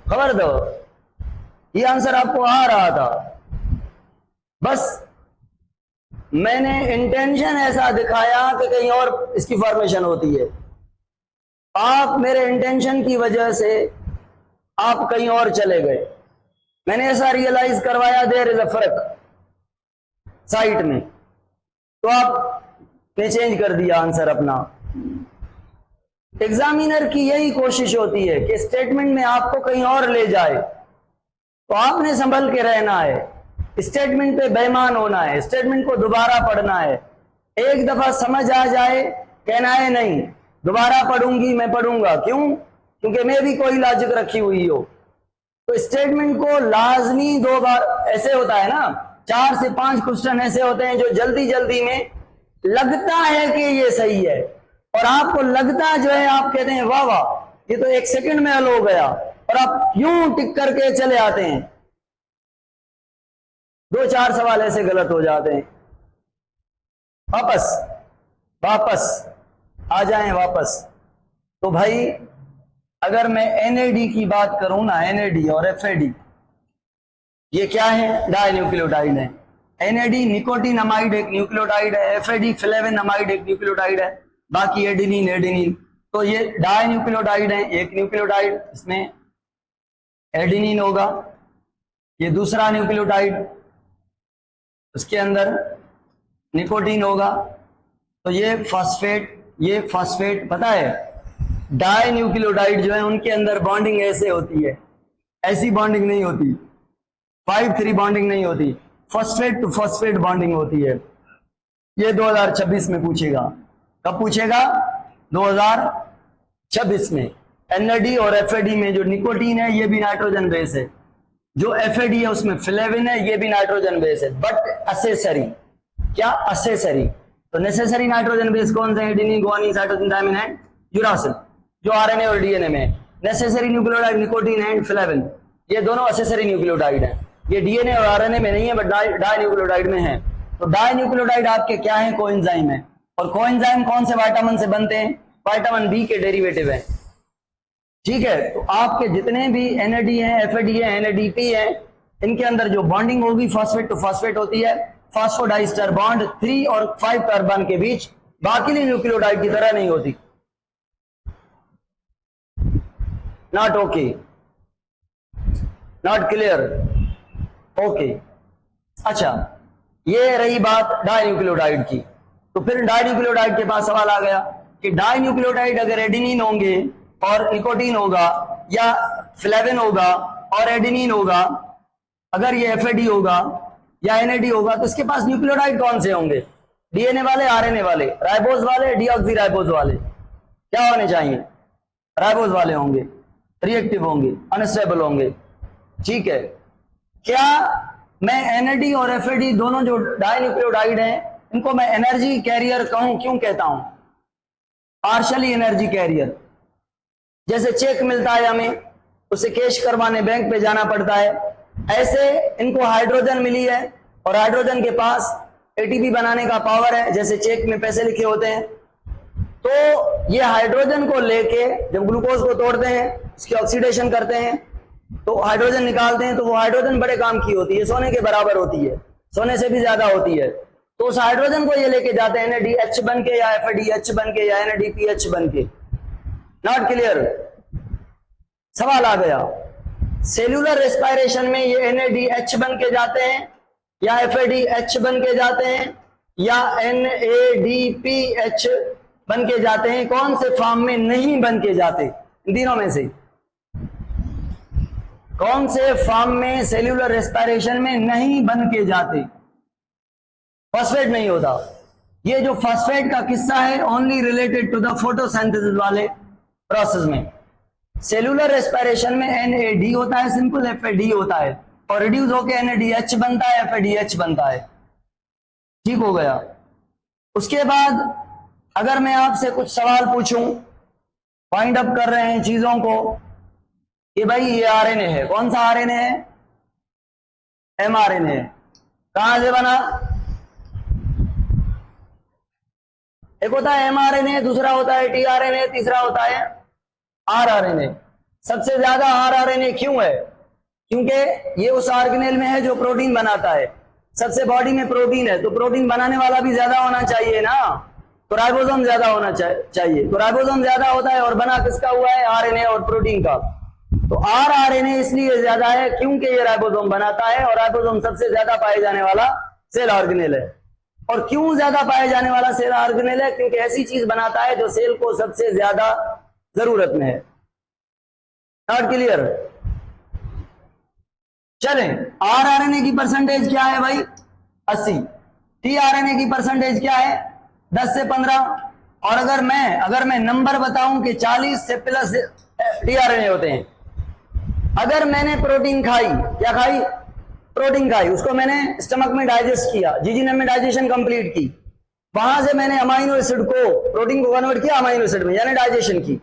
खबर दो। ये आंसर आपको आ रहा था, बस मैंने इंटेंशन ऐसा दिखाया कि कहीं और इसकी फॉर्मेशन होती है। आप मेरे इंटेंशन की वजह से आप कहीं और चले गए। मैंने ऐसा रियलाइज करवाया देयर इज अ फर्क साइट में, तो आपने चेंज कर दिया आंसर अपना। एग्जामिनर की यही कोशिश होती है कि स्टेटमेंट में आपको कहीं और ले जाए, तो आपने संभल के रहना है। स्टेटमेंट पे बेईमान होना है, स्टेटमेंट को दोबारा पढ़ना है। एक दफा समझ आ जाए, कहना है नहीं दोबारा पढ़ूंगी, मैं पढ़ूंगा। क्यों? क्योंकि मैं भी कोई लॉजिक रखी हुई हो। तो स्टेटमेंट को लाजमी 2 बार, ऐसे होता है ना, 4 से 5 क्वेश्चन ऐसे होते हैं जो जल्दी जल्दी में लगता है कि ये सही है, और आपको लगता जो है, आप कहते हैं वाह वाह ये तो 1 सेकंड में हल हो गया, और आप यूं टिक करके चले आते हैं। 2-4 सवाल ऐसे गलत हो जाते हैं। वापस आ जाएं वापस। तो भाई अगर मैं एनएडी की बात करूं ना, एनएडी और एफएडी, ये क्या है? डाई न्यूक्लियोटाइड है। एनएडी निकोटिनामाइड एक न्यूक्लियोटाइड है, एफएडी फ्लेवेनामाइड एक न्यूक्लियोटाइड है, बाकी एडेनिन। तो ये डाई न्यूक्लियोटाइड है, एक न्यूक्लियोटाइड, इसमें एडेनिन होगा। ये दूसरा न्यूक्लियोटाइड, उसके अंदर निकोटीन होगा। तो ये फॉस्फेट पता है, डाई न्यूक्लियोटाइड जो है उनके अंदर बॉन्डिंग ऐसे होती है, ऐसी बॉन्डिंग नहीं होती, 5-3 बॉन्डिंग नहीं होती, फॉस्फेट टू फॉस्फेट बॉन्डिंग होती है। ये 2026 में पूछेगा। कब पूछेगा? 2026 में। एनएडी और एफएडी में जो निकोटीन है ये भी नाइट्रोजन बेस है, जो एफएडी है उसमें फ्लेविन है, ये भी नाइट्रोजन बेस है, बट असेसरी। क्या? असेसरी। तो नेसेसरी नाइट्रोजन बेस कौन से? Adenine, guanine, cytosine, thymine and uracil, जो आरएनए और डीएनए में। Necessary nucleotide nicotine and flavin, ये दोनों असेसरी न्यूक्लियोटाइड हैं। ये डीएनए और आरएनए में नहीं है, बट डाई न्यूक्लियोटाइड में है। तो डाई न्यूक्लियोटाइड आपके क्या है? कोएंजाइम है। और कोएंजाइम कौन से विटामिन से बनते हैं? विटामिन बी के डेरिवेटिव है। ठीक है, तो आपके जितने भी एनएडी है, एफएडी है, एनएडीपी है, इनके अंदर जो बॉन्डिंग होगी फॉस्फेट टू फॉस्फेट होती है, फॉस्फोडाइस्टर बॉन्ड 3 और 5 कार्बन के बीच, बाकी न्यूक्लियोटाइड की तरह नहीं होती। Not okay, not clear, okay. अच्छा, ये रही बात डाई न्यूक्लियोटाइड की। तो फिर डाई न्यूक्लियोटाइड के पास सवाल आ गया कि डाई न्यूक्लियोटाइड अगर एडेनिन होंगे और निकोटीन होगा, या फ्लेविन होगा और एडेनिन होगा, अगर ये एफएडी होगा या एनएडी होगा, तो इसके पास न्यूक्लियोटाइड कौन से होंगे? डीएनए वाले, आरएनए वाले, राइबोज वाले, डीऑक्सीराइबोज वाले? क्या होने चाहिए? राइबोज वाले होंगे, रिएक्टिव होंगे, अनस्टेबल होंगे। ठीक है, क्या मैं एनएडी और एफएडी दोनों जो डाई न्यूक्लियोटाइड हैं, इनको मैं एनर्जी कैरियर कहूं? क्यों कहता हूं? Partially energy carrier. जैसे चेक मिलता है हमें, उसे कैश करवाने बैंक पे जाना पड़ता है, ऐसे इनको हाइड्रोजन मिली है, और हाइड्रोजन के पास एटीपी बनाने का पावर है, जैसे चेक में पैसे लिखे होते हैं। तो ये हाइड्रोजन को लेके जब ग्लूकोज को तोड़ते हैं, इसकी ऑक्सीडेशन करते हैं, तो हाइड्रोजन निकालते हैं, तो वो हाइड्रोजन बड़े काम की होती है, सोने के बराबर होती है, सोने से भी ज्यादा होती है। तो उस हाइड्रोजन को ये लेके जाते हैं NADH बन के या FADH बन के या NADPH बन के। Not clear? सवाल आ गया। सेल्यूलर रेस्पिरेशन में ये NADH बन के जाते हैं या FADH बन के जाते हैं या NADPH बन के जाते हैं? कौन से फॉर्म में नहीं बन के जाते? इन तीनों में से कौन से फॉर्म में सेल्यूलर रेस्पिरेशन में नहीं बन के जाते? फॉस्फेट नहीं होता। ये जो फॉस्फेट का किस्सा है only related to the photosynthesis वाले प्रोसेस में। सेल्यूलर रेस्पिरेशन में NAD होता है, सिंपल FAD होता है, और रिड्यूस होकर NADH बनता है, FADH बनता है। ठीक हो गया। उसके बाद अगर मैं आपसे कुछ सवाल पूछूं, फाइंड अप कर रहे हैं चीजों को कि भाई ये RNA है, कौन सा RNA है? mRNA है। कहां से बना? एक होता है mRNA, दूसरा होता है tRNA, तीसरा होता है rRNA। सबसे ज्यादा rRNA क्यों है? क्योंकि ये उस ऑर्गेनेल में है जो प्रोटीन बनाता है। सबसे बॉडी में प्रोटीन है, तो प्रोटीन बनाने वाला भी ज्यादा होना चाहिए ना, तो राइबोसोम ज्यादा होना चाहिए। तो राइबोसोम ज्यादा होता है और बना किसका हुआ है? RNA और प्रोटीन का। तो rRNA इसलिए ज्यादा है क्योंकि ये राइबोसोम बनाता है, और राइबोसोम सबसे ज्यादा पाए जाने वाला सेल ऑर्गेनेल है। और क्यों ज्यादा पाए जाने वाला सेल ऑर्गेनेल है? क्योंकि ऐसी चीज बनाता है जो सेल को सबसे ज्यादा जरूरत में है। Not clear? चलें, rRNA की परसेंटेज क्या है भाई? 80। tRNA की परसेंटेज क्या है? 10 से 15। और अगर मैं नंबर बताऊं कि 40 से प्लस tRNA होते हैं। अगर मैंने प्रोटीन खाई, क्या खाई? प्रोटीन खाई, उसको मैंने स्टमक में डाइजेस्ट किया, जीजीएम में डाइजेशन कंप्लीट की, वहां से मैंने अमाइनो एसिड को, प्रोटीन को कन्वर्ट किया अमाइनो एसिड में, यानी डाइजेशन की।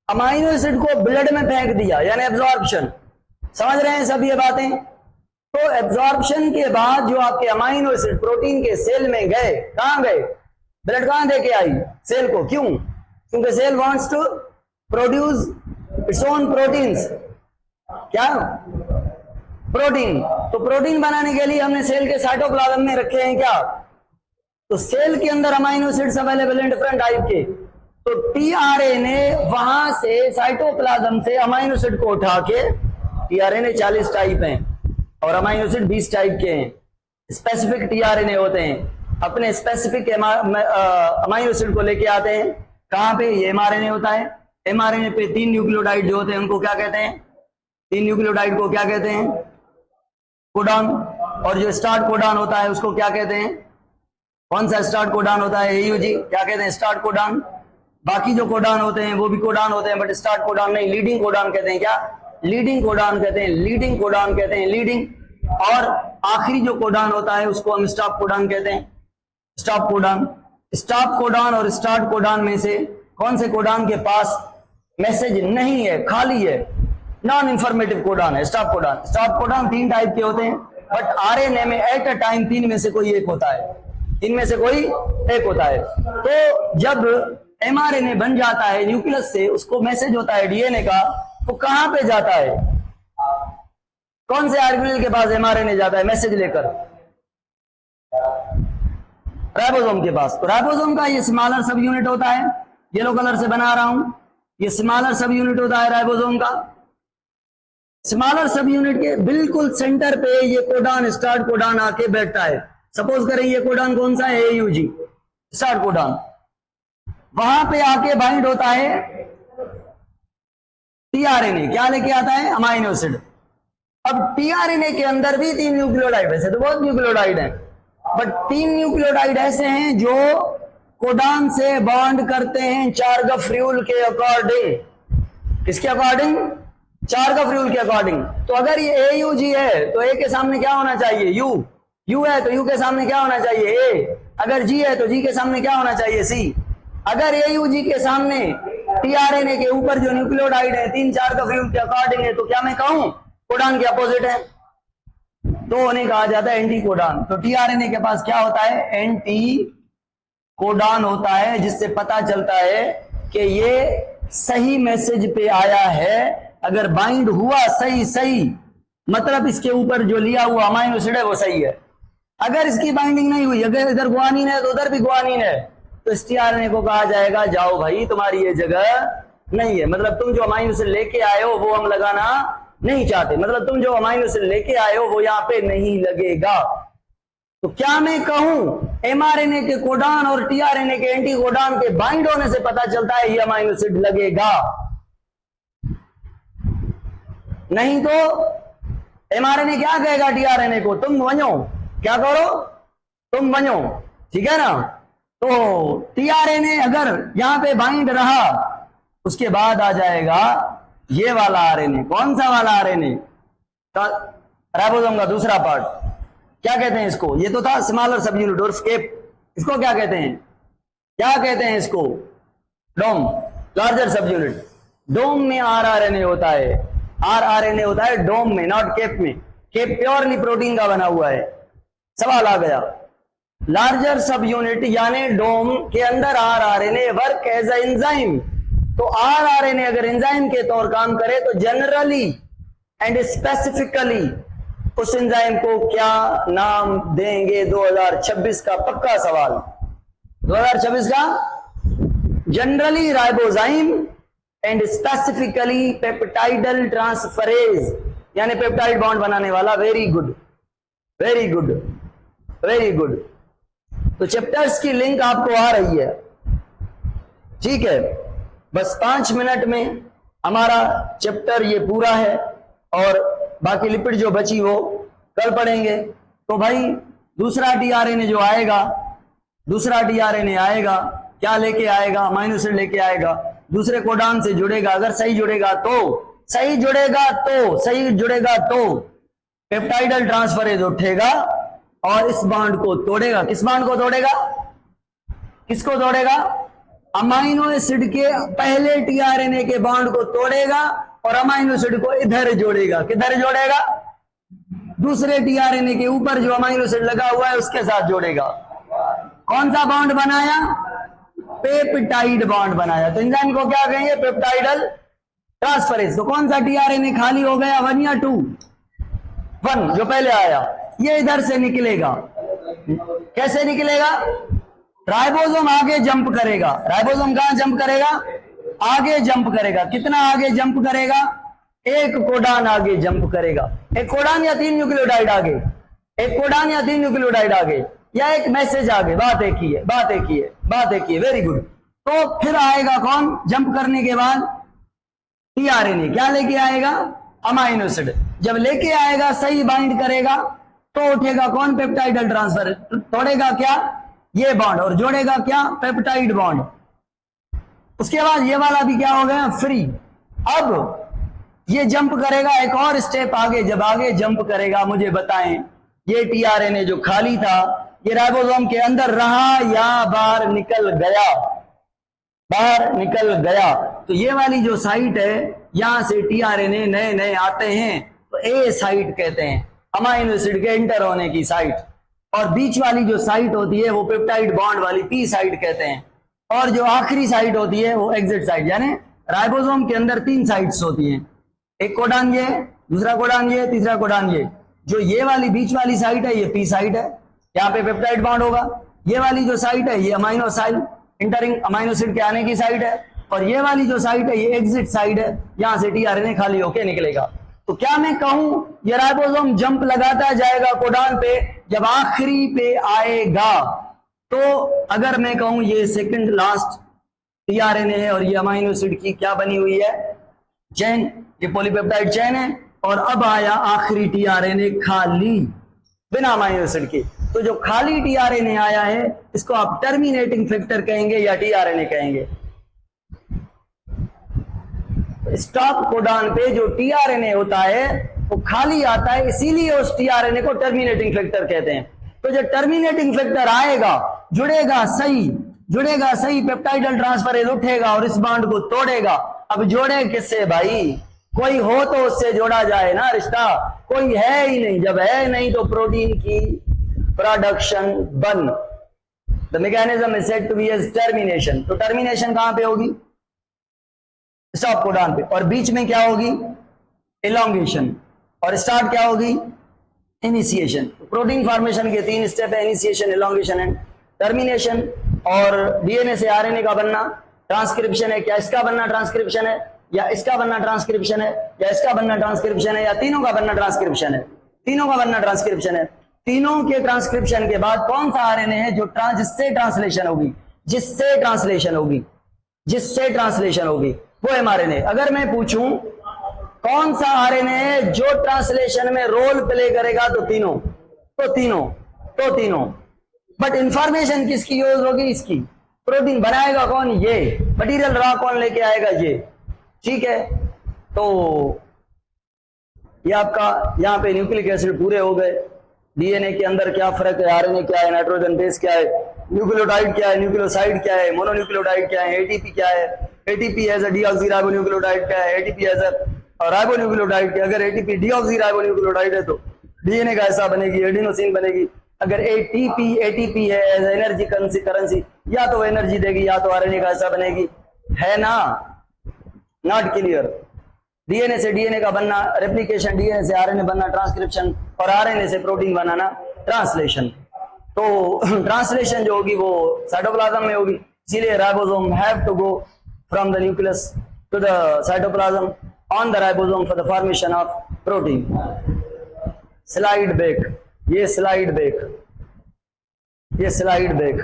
अमाइनो एसिड को ब्लड में फेंक दिया, यानी एब्जॉर्प्शन। समझ रहे हैं सब ये बातें? तो एब्जॉर्प्शन के बाद जो आपके अमाइनो एसिड प्रोटीन के सेल में गए, कहां गए? ब्लड कहां देके आई? सेल को। क्यों? क्योंकि cell wants to produce its own proteins. क्या? प्रोटीन। तो प्रोटीन बनाने के लिए हमने सेल के साइटोप्लाज्म में रखे हैं क्या? तो सेल के अंदर अमाइनो एसिड्स अवेलेबल हैं डिफरेंट टाइप के। तो tRNA वहां से साइटोप्लाज्म से अमाइनो एसिड को उठा के, tRNA 40 टाइप हैं और अमाइनो एसिड 20 टाइप के हैं। स्पेसिफिक tRNA होते हैं, अपने स्पेसिफिक अमाइनो एसिड को लेके आते हैं। कहां पे? ये mRNA होता है। mRNA पे 3 न्यूक्लियोटाइड जो होते हैं उनको क्या कहते हैं? 3 न्यूक्लियोटाइड को क्या कहते हैं? कोडॉन। और जो स्टार्ट कोडॉन होता है उसको क्या कहते हैं? कौन सा स्टार्ट कोडॉन होता है? AUG। क्या कहते हैं? Start codon. बाकी जो कोडॉन होते हैं वो भी कोडॉन होते हैं, बट स्टार्ट कोडॉन नहीं, लीडिंग कोडॉन कहते हैं। क्या? लीडिंग कोडॉन कहते हैं, लीडिंग कोडॉन कहते हैं, लीडिंग। और आखिरी जो कोडॉन होता है उसको हम स्टॉप कोडॉन कहते हैं, स्टॉप कोडॉन। स्टॉप कोडॉन और स्टार्ट कोडॉन में से कौन से कोडॉन के पास मैसेज नहीं है, खाली है, नॉन इंफॉर्मेटिव कोडॉन है? Stop codon. Stop codon 3 type के होते हैं, बट RNA में एट अ टाइम 3 में से कोई एक होता है, 3 में से कोई एक होता है। तो जब mRNA बन जाता है न्यूक्लियस से, उसको मैसेज होता है DNA का, वो कहां पे जाता है? कौन से ऑर्गेनेल के पास mRNA जाता है मैसेज लेकर? राइबोसोम के पास। तो राइबोसोम का ये स्मॉलर सब यूनिट होता है, येलो कलर से बना रहा हूं, ये स्मॉलर सब यूनिट होता है राइबोसोम का। स्मॉलर सब यूनिट के बिल्कुल सेंटर पे ये कोडॉन, स्टार्ट कोडॉन आके बैठता है। सपोज करें ये कोडॉन कौन सा है? AUG, start codon. वहां पे आके बाइंड होता है tRNA, क्या लेके आता है? Amino acid. अब tRNA के अंदर भी 3 न्यूक्लियोटाइड, वैसे तो बहुत न्यूक्लियोटाइड हैं, बट 3 न्यूक्लियोटाइड ऐसे हैं जो कोडॉन से बॉन्ड करते हैं चार्गफ रूल के अकॉर्डिंग। किसके अकॉर्डिंग? चार्गफ रूल के अकॉर्डिंग। तो अगर ये AUG है तो A के सामने क्या होना चाहिए? U है तो U के सामने क्या होना चाहिए? A। अगर G है तो G के सामने क्या होना चाहिए? C। अगर AUG के सामने tRNA के ऊपर जो न्यूक्लियोटाइड है 3 चार्गफ रूल के अकॉर्डिंग है, तो क्या मैं कहूं कोडॉन के अपोजिट है? तो उन्हें कहा जाता है एंटी कोडॉन। तो tRNA के पास क्या होता है? एंटी कोडान होता है जिससे पता चलता है कि ये सही मैसेज पे आया है। अगर बाइंड हुआ सही सही, मतलब इसके ऊपर जो लिया हुआ अमाइनो एसिड है वो सही है। अगर इसकी बाइंडिंग नहीं हुई, अगर इधर गुआनिन है तो उधर भी गुआनिन है, तो इस टीआरएनए को कहा जाएगा जाओ भाई तुम्हारी ये जगह नहीं है। मतलब तुम जो अमाइनो एसिड लेके आए हो वो हम लगाना नहीं चाहते, मतलब तुम जो अमाइनो एसिड लेके आए हो वो यहाँ पे नहीं लगेगा। तो क्या मैं कहूं एमआरएनए के कोडान और टीआरएनए के एंटी कोडान के बाइंड होने से पता चलता है ये अमाइनो एसिड लगेगा, नहीं तो एमआरएनए क्या कहेगा टीआरएनए को, तुम बनो, क्या करो, तुम बनो, ठीक है ना। तो टीआरएनए अगर यहां पे बाइंड रहा, उसके बाद आ जाएगा ये वाला आरएनए। कौन सा वाला आरएनए? राइबोसोम का दूसरा पार्ट। क्या कहते हैं इसको? ये तो था स्मॉलर सब यूनिट और स्केप। इसको क्या कहते हैं? क्या कहते हैं इसको? डोम, लार्जर सब यूनिट। डोम में आरआरएनए होता है, आरआरएनए होता है डोम में, नॉट केप में। केप प्योरली प्रोटीन का बना हुआ है। सवाल आ गया, लार्जर सब यूनिट यानी डोम के अंदर rRNA work as a enzyme. तो आरआरएनए अगर एंजाइम के तौर काम करे तो जनरली एंड स्पेसिफिकली उस एंजाइम को क्या नाम देंगे? 2026 का पक्का सवाल, 2026 का। Generally ribozyme and specifically peptidyl transferase, यानी पेप्टाइड बॉन्ड बनाने वाला। Very good, very good, very good. तो चैप्टर्स की लिंक आपको आ रही है, ठीक है। बस 5 मिनट में हमारा चैप्टर ये पूरा है और बाकी लिपिड जो बची वो कल पढ़ेंगे। तो भाई दूसरा टीआरएनए जो आएगा, दूसरा टीआरएनए आएगा, क्या लेके आएगा? अमाइनो एसिड लेके आएगा, दूसरे कोडान से जुड़ेगा। अगर सही जुड़ेगा तो, सही जुड़ेगा तो, सही जुड़ेगा तो पेप्टाइडल ट्रांसफरेज उठेगा और इस बॉन्ड को तोड़ेगा। किस बॉन्ड को तोड़ेगा? किसको तोड़ेगा? अमाइनो एसिड के पहले टीआरएनए के बॉन्ड को तोड़ेगा और अमाइनो एसिड को इधर जोड़ेगा। किधर जोड़ेगा? दूसरे टीआरएनए के ऊपर जो अमाइनो एसिड लगा हुआ है उसके साथ जोड़ेगा। कौन सा बॉन्ड बनाया? पेप्टाइड बॉन्ड बनाया। तो एंजाइम को क्या कहेंगे? Peptidyl transferase. तो कौन सा टीआरएनए खाली हो गया? 1 या 2? 1 जो पहले आया, ये इधर से निकलेगा। कैसे निकलेगा? राइबोसोम आगे जंप करेगा। राइबोसोम कहां जंप करेगा? आगे जंप करेगा। कितना आगे जंप करेगा? 1 कोडान आगे जंप करेगा। 1 कोडान या 3 न्यूक्लियोटाइड आगे? 1 कोडान या 3 न्यूक्लियोटाइड आगे, या एक मैसेज आगे? बात एक ही है, बात एक ही है, बात एक ही है। Very good. तो फिर आएगा कौन जंप करने के बाद? टीआरएनए। क्या लेके आएगा? Amino acid. जब लेके आएगा सही बाइंड करेगा तो उठेगा कौन? Peptidyl transfer. तोड़ेगा क्या? ये बॉन्ड, और जोड़ेगा क्या? Peptide bond. उसके बाद ये वाला भी क्या हो गया? फ्री। अब ये जंप करेगा एक और स्टेप आगे। जब आगे जंप करेगा, मुझे बताएं, ये टीआरएनए जो खाली था ये राइबोसोम के अंदर रहा या बाहर निकल गया? बाहर निकल गया। तो ये वाली जो साइट है, यहां से टीआरएनए नए नए आते हैं तो ए साइट कहते हैं, अमाइनो एसिड के इंटर होने की साइट। और बीच वाली जो साइट होती है वो पेप्टाइड बॉन्ड वाली पी साइट कहते हैं। और जो आखिरी साइट होती है वो एग्जिट साइट। यानी राइबोसोम के अंदर 3 साइट्स होती हैं, एक कोडान ये, दूसरा कोडान ये, तीसरा कोडान ये। जो ये वाली बीच वाली साइट है ये पी साइट है, यहाँ पे पेप्टाइड बॉन्ड होगा। ये वाली जो साइट है ये amino site, entering amino acid के आने की साइट है। और ये वाली जो साइट है ये एग्जिट साइट है, यहां से टीआरएनए खाली होके निकलेगा। तो क्या मैं कहूं ये राइबोसोम जंप लगाता जाएगा कोडान पे, जब आखिरी पे आएगा तो अगर मैं कहूं ये सेकंड लास्ट टीआरएनए है और ये अमाइनो एसिड की क्या बनी हुई है? चेन। ये पॉलीपेप्टाइड चेन है और अब आया आखिरी टीआरएनए खाली, बिना अमाइनो एसिड के। तो जो खाली टीआरएनए आया है इसको आप टर्मिनेटिंग फैक्टर कहेंगे या टीआरएनए कहेंगे? स्टॉप कोडान पे जो टीआरएनए होता है वो खाली आता है, इसीलिए उस टीआरएनए को टर्मिनेटिंग फैक्टर कहते हैं। तो जो टर्मिनेटिंग फैक्टर आएगा, जुड़ेगा सही, जुड़ेगा सही, पेप्टाइडल ट्रांसफरेज उठेगा और इस बॉन्ड को तोड़ेगा। अब जोड़े किससे भाई? कोई हो तो उससे जोड़ा जाए ना रिश्ता, कोई है ही नहीं। जब है नहीं तो प्रोटीन की प्रोडक्शन बंद। The mechanism is said to be as termination. तो टर्मिनेशन कहां पे होगी? स्टॉप कोडॉन पे। और बीच में क्या होगी? इलॉन्गेशन। और स्टार्ट क्या होगी? इनिशिएशन। प्रोटीन फॉर्मेशन के 3 स्टेप है, इनिशिएशन, इलॉन्गेशन एंड टर्मिनेशन। और डीएनए से आरएनए का बनना ट्रांसक्रिप्शन है। क्या इसका बनना ट्रांसक्रिप्शन है, या इसका बनना ट्रांसक्रिप्शन है, या इसका बनना ट्रांसक्रिप्शन है, या तीनों का बनना ट्रांसक्रिप्शन है? तीनों का बनना ट्रांसक्रिप्शन है। तीनों के ट्रांसक्रिप्शन के बाद कौन सा आरएनए है जो जिससे ट्रांसलेशन होगी, जिससे ट्रांसलेशन होगी, जिससे ट्रांसलेशन होगी, वो एमआरएनए। अगर मैं पूछूं कौन सा आरएनए है जो ट्रांसलेशन में रोल प्ले करेगा, तो तीनों, तो तीनों, तो तीनों। बट इंफॉर्मेशन किसकी यूज होगी? इसकी। प्रोटीन बनाएगा कौन? ये। मटेरियल रॉ कौन लेके आएगा? ये। ठीक है, तो ये आपका यहाँ पे न्यूक्लिक एसिड पूरे हो गए। डीएनए के अंदर क्या फर्क है, आरएनए क्या है, नाइट्रोजन बेस क्या है, न्यूक्लियोटाइड क्या है, न्यूक्लियोसाइड क्या है, मोनोन्यूक्लियोटाइड क्या है, एटीपी क्या है, एटीपी एज अ डीऑक्सीराइबोन्यूक्लियोटाइड क्या है, एटीपी एज अ राइबोन्यूक्लियोटाइड। अगर एटीपी डीऑक्सीराइबोन्यूक्लियोटाइड है तो डीएनए का ऐसा बनेगी, एडिनोसिन बनेगी। अगर एटीपी है एज एनर्जी करेंसी, या तो एनर्जी देगी या तो आरएनए का ऐसा बनेगी, है ना? Not clear. डीएनए से डीएनए का बनना रेप्लिकेशन, डीएनए से आरएनए बनना ट्रांसक्रिप्शन, और आरएनए से प्रोटीन बनाना ट्रांसलेशन। तो ट्रांसलेशन जो होगी वो साइटोप्लाज्म में होगी। इसीलिए ribosome have to go from the nucleus to the cytoplasm on the ribosome for the formation of protein. Slide back, ये स्लाइड बैक, ये स्लाइड बैक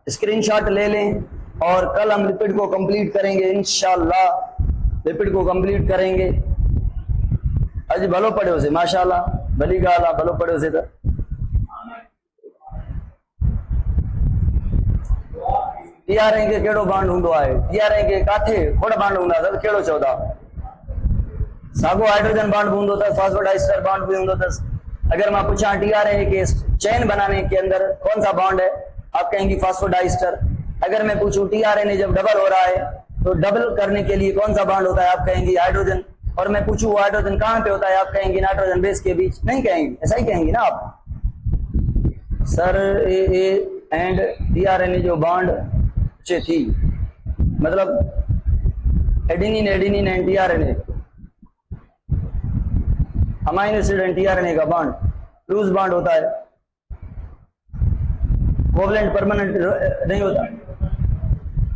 स्क्रीनशॉट ले लें। और कल हम लिपिड को कंप्लीट करेंगे इंशाल्लाह, लिपिड को कंप्लीट करेंगे। अज भलो पढ़ो से, माशाल्लाह, भली गाल आहे, भलो पढ़ो से। तो टीआरए के केड़ो बांड हुंदो आहे? टीआरए के काथे खोड़ बांड हुंदा अथव? केड़ो चवंदा? सागो हाइड्रोजन बांड भी हुंदो अथस, फॉस्फोडाइस्टर बांड भी हुंदो अथस। अगर मैं पूछा टीआरए के चेन बनाने के अंदर कौन सा बॉन्ड है, आप कहेंगी फॉस्फोडाइस्टर। अगर मैं पूछूं टीआरएनए जब डबल हो रहा है तो डबल करने के लिए कौन सा बॉन्ड होता है, आप कहेंगी हाइड्रोजन। और मैं पूछूं हाइड्रोजन कहां पे होता है, आप कहेंगी नाइट्रोजन बेस के बीच। नहीं कहेंगी, ऐसा ही कहेंगी ना आप? सर ए एंड टीआरएनए जो बॉन्ड से थी, मतलब adenine and tRNA, amino acid and tRNA का बॉन्ड लूज बॉन्ड होता है, कोवलेंट परमानेंट नहीं होता।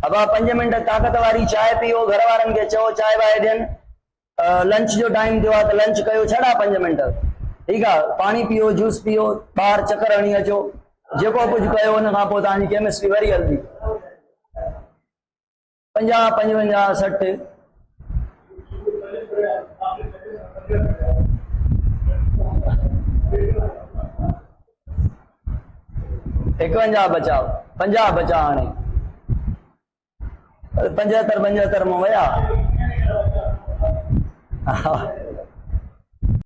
अब आप 5 मिनट ताकत वाली चाय पियो, घर वारनि खे चओ चाय वाय ॾियनि, लंच जो टाइम थियो आहे त लंच कयो, छड़ा 5 मिनट, ठीकु आहे। पानी पियो, जूस पियो, ॿाहिरि चकर हणी अचो, जेको कुझु कयो हुन खां पोइ तव्हांजी केमिस्ट्री वरी हलंदी। 50, 55, 60 51 बचाओ, 50 बचा हाणे, 75 में वया।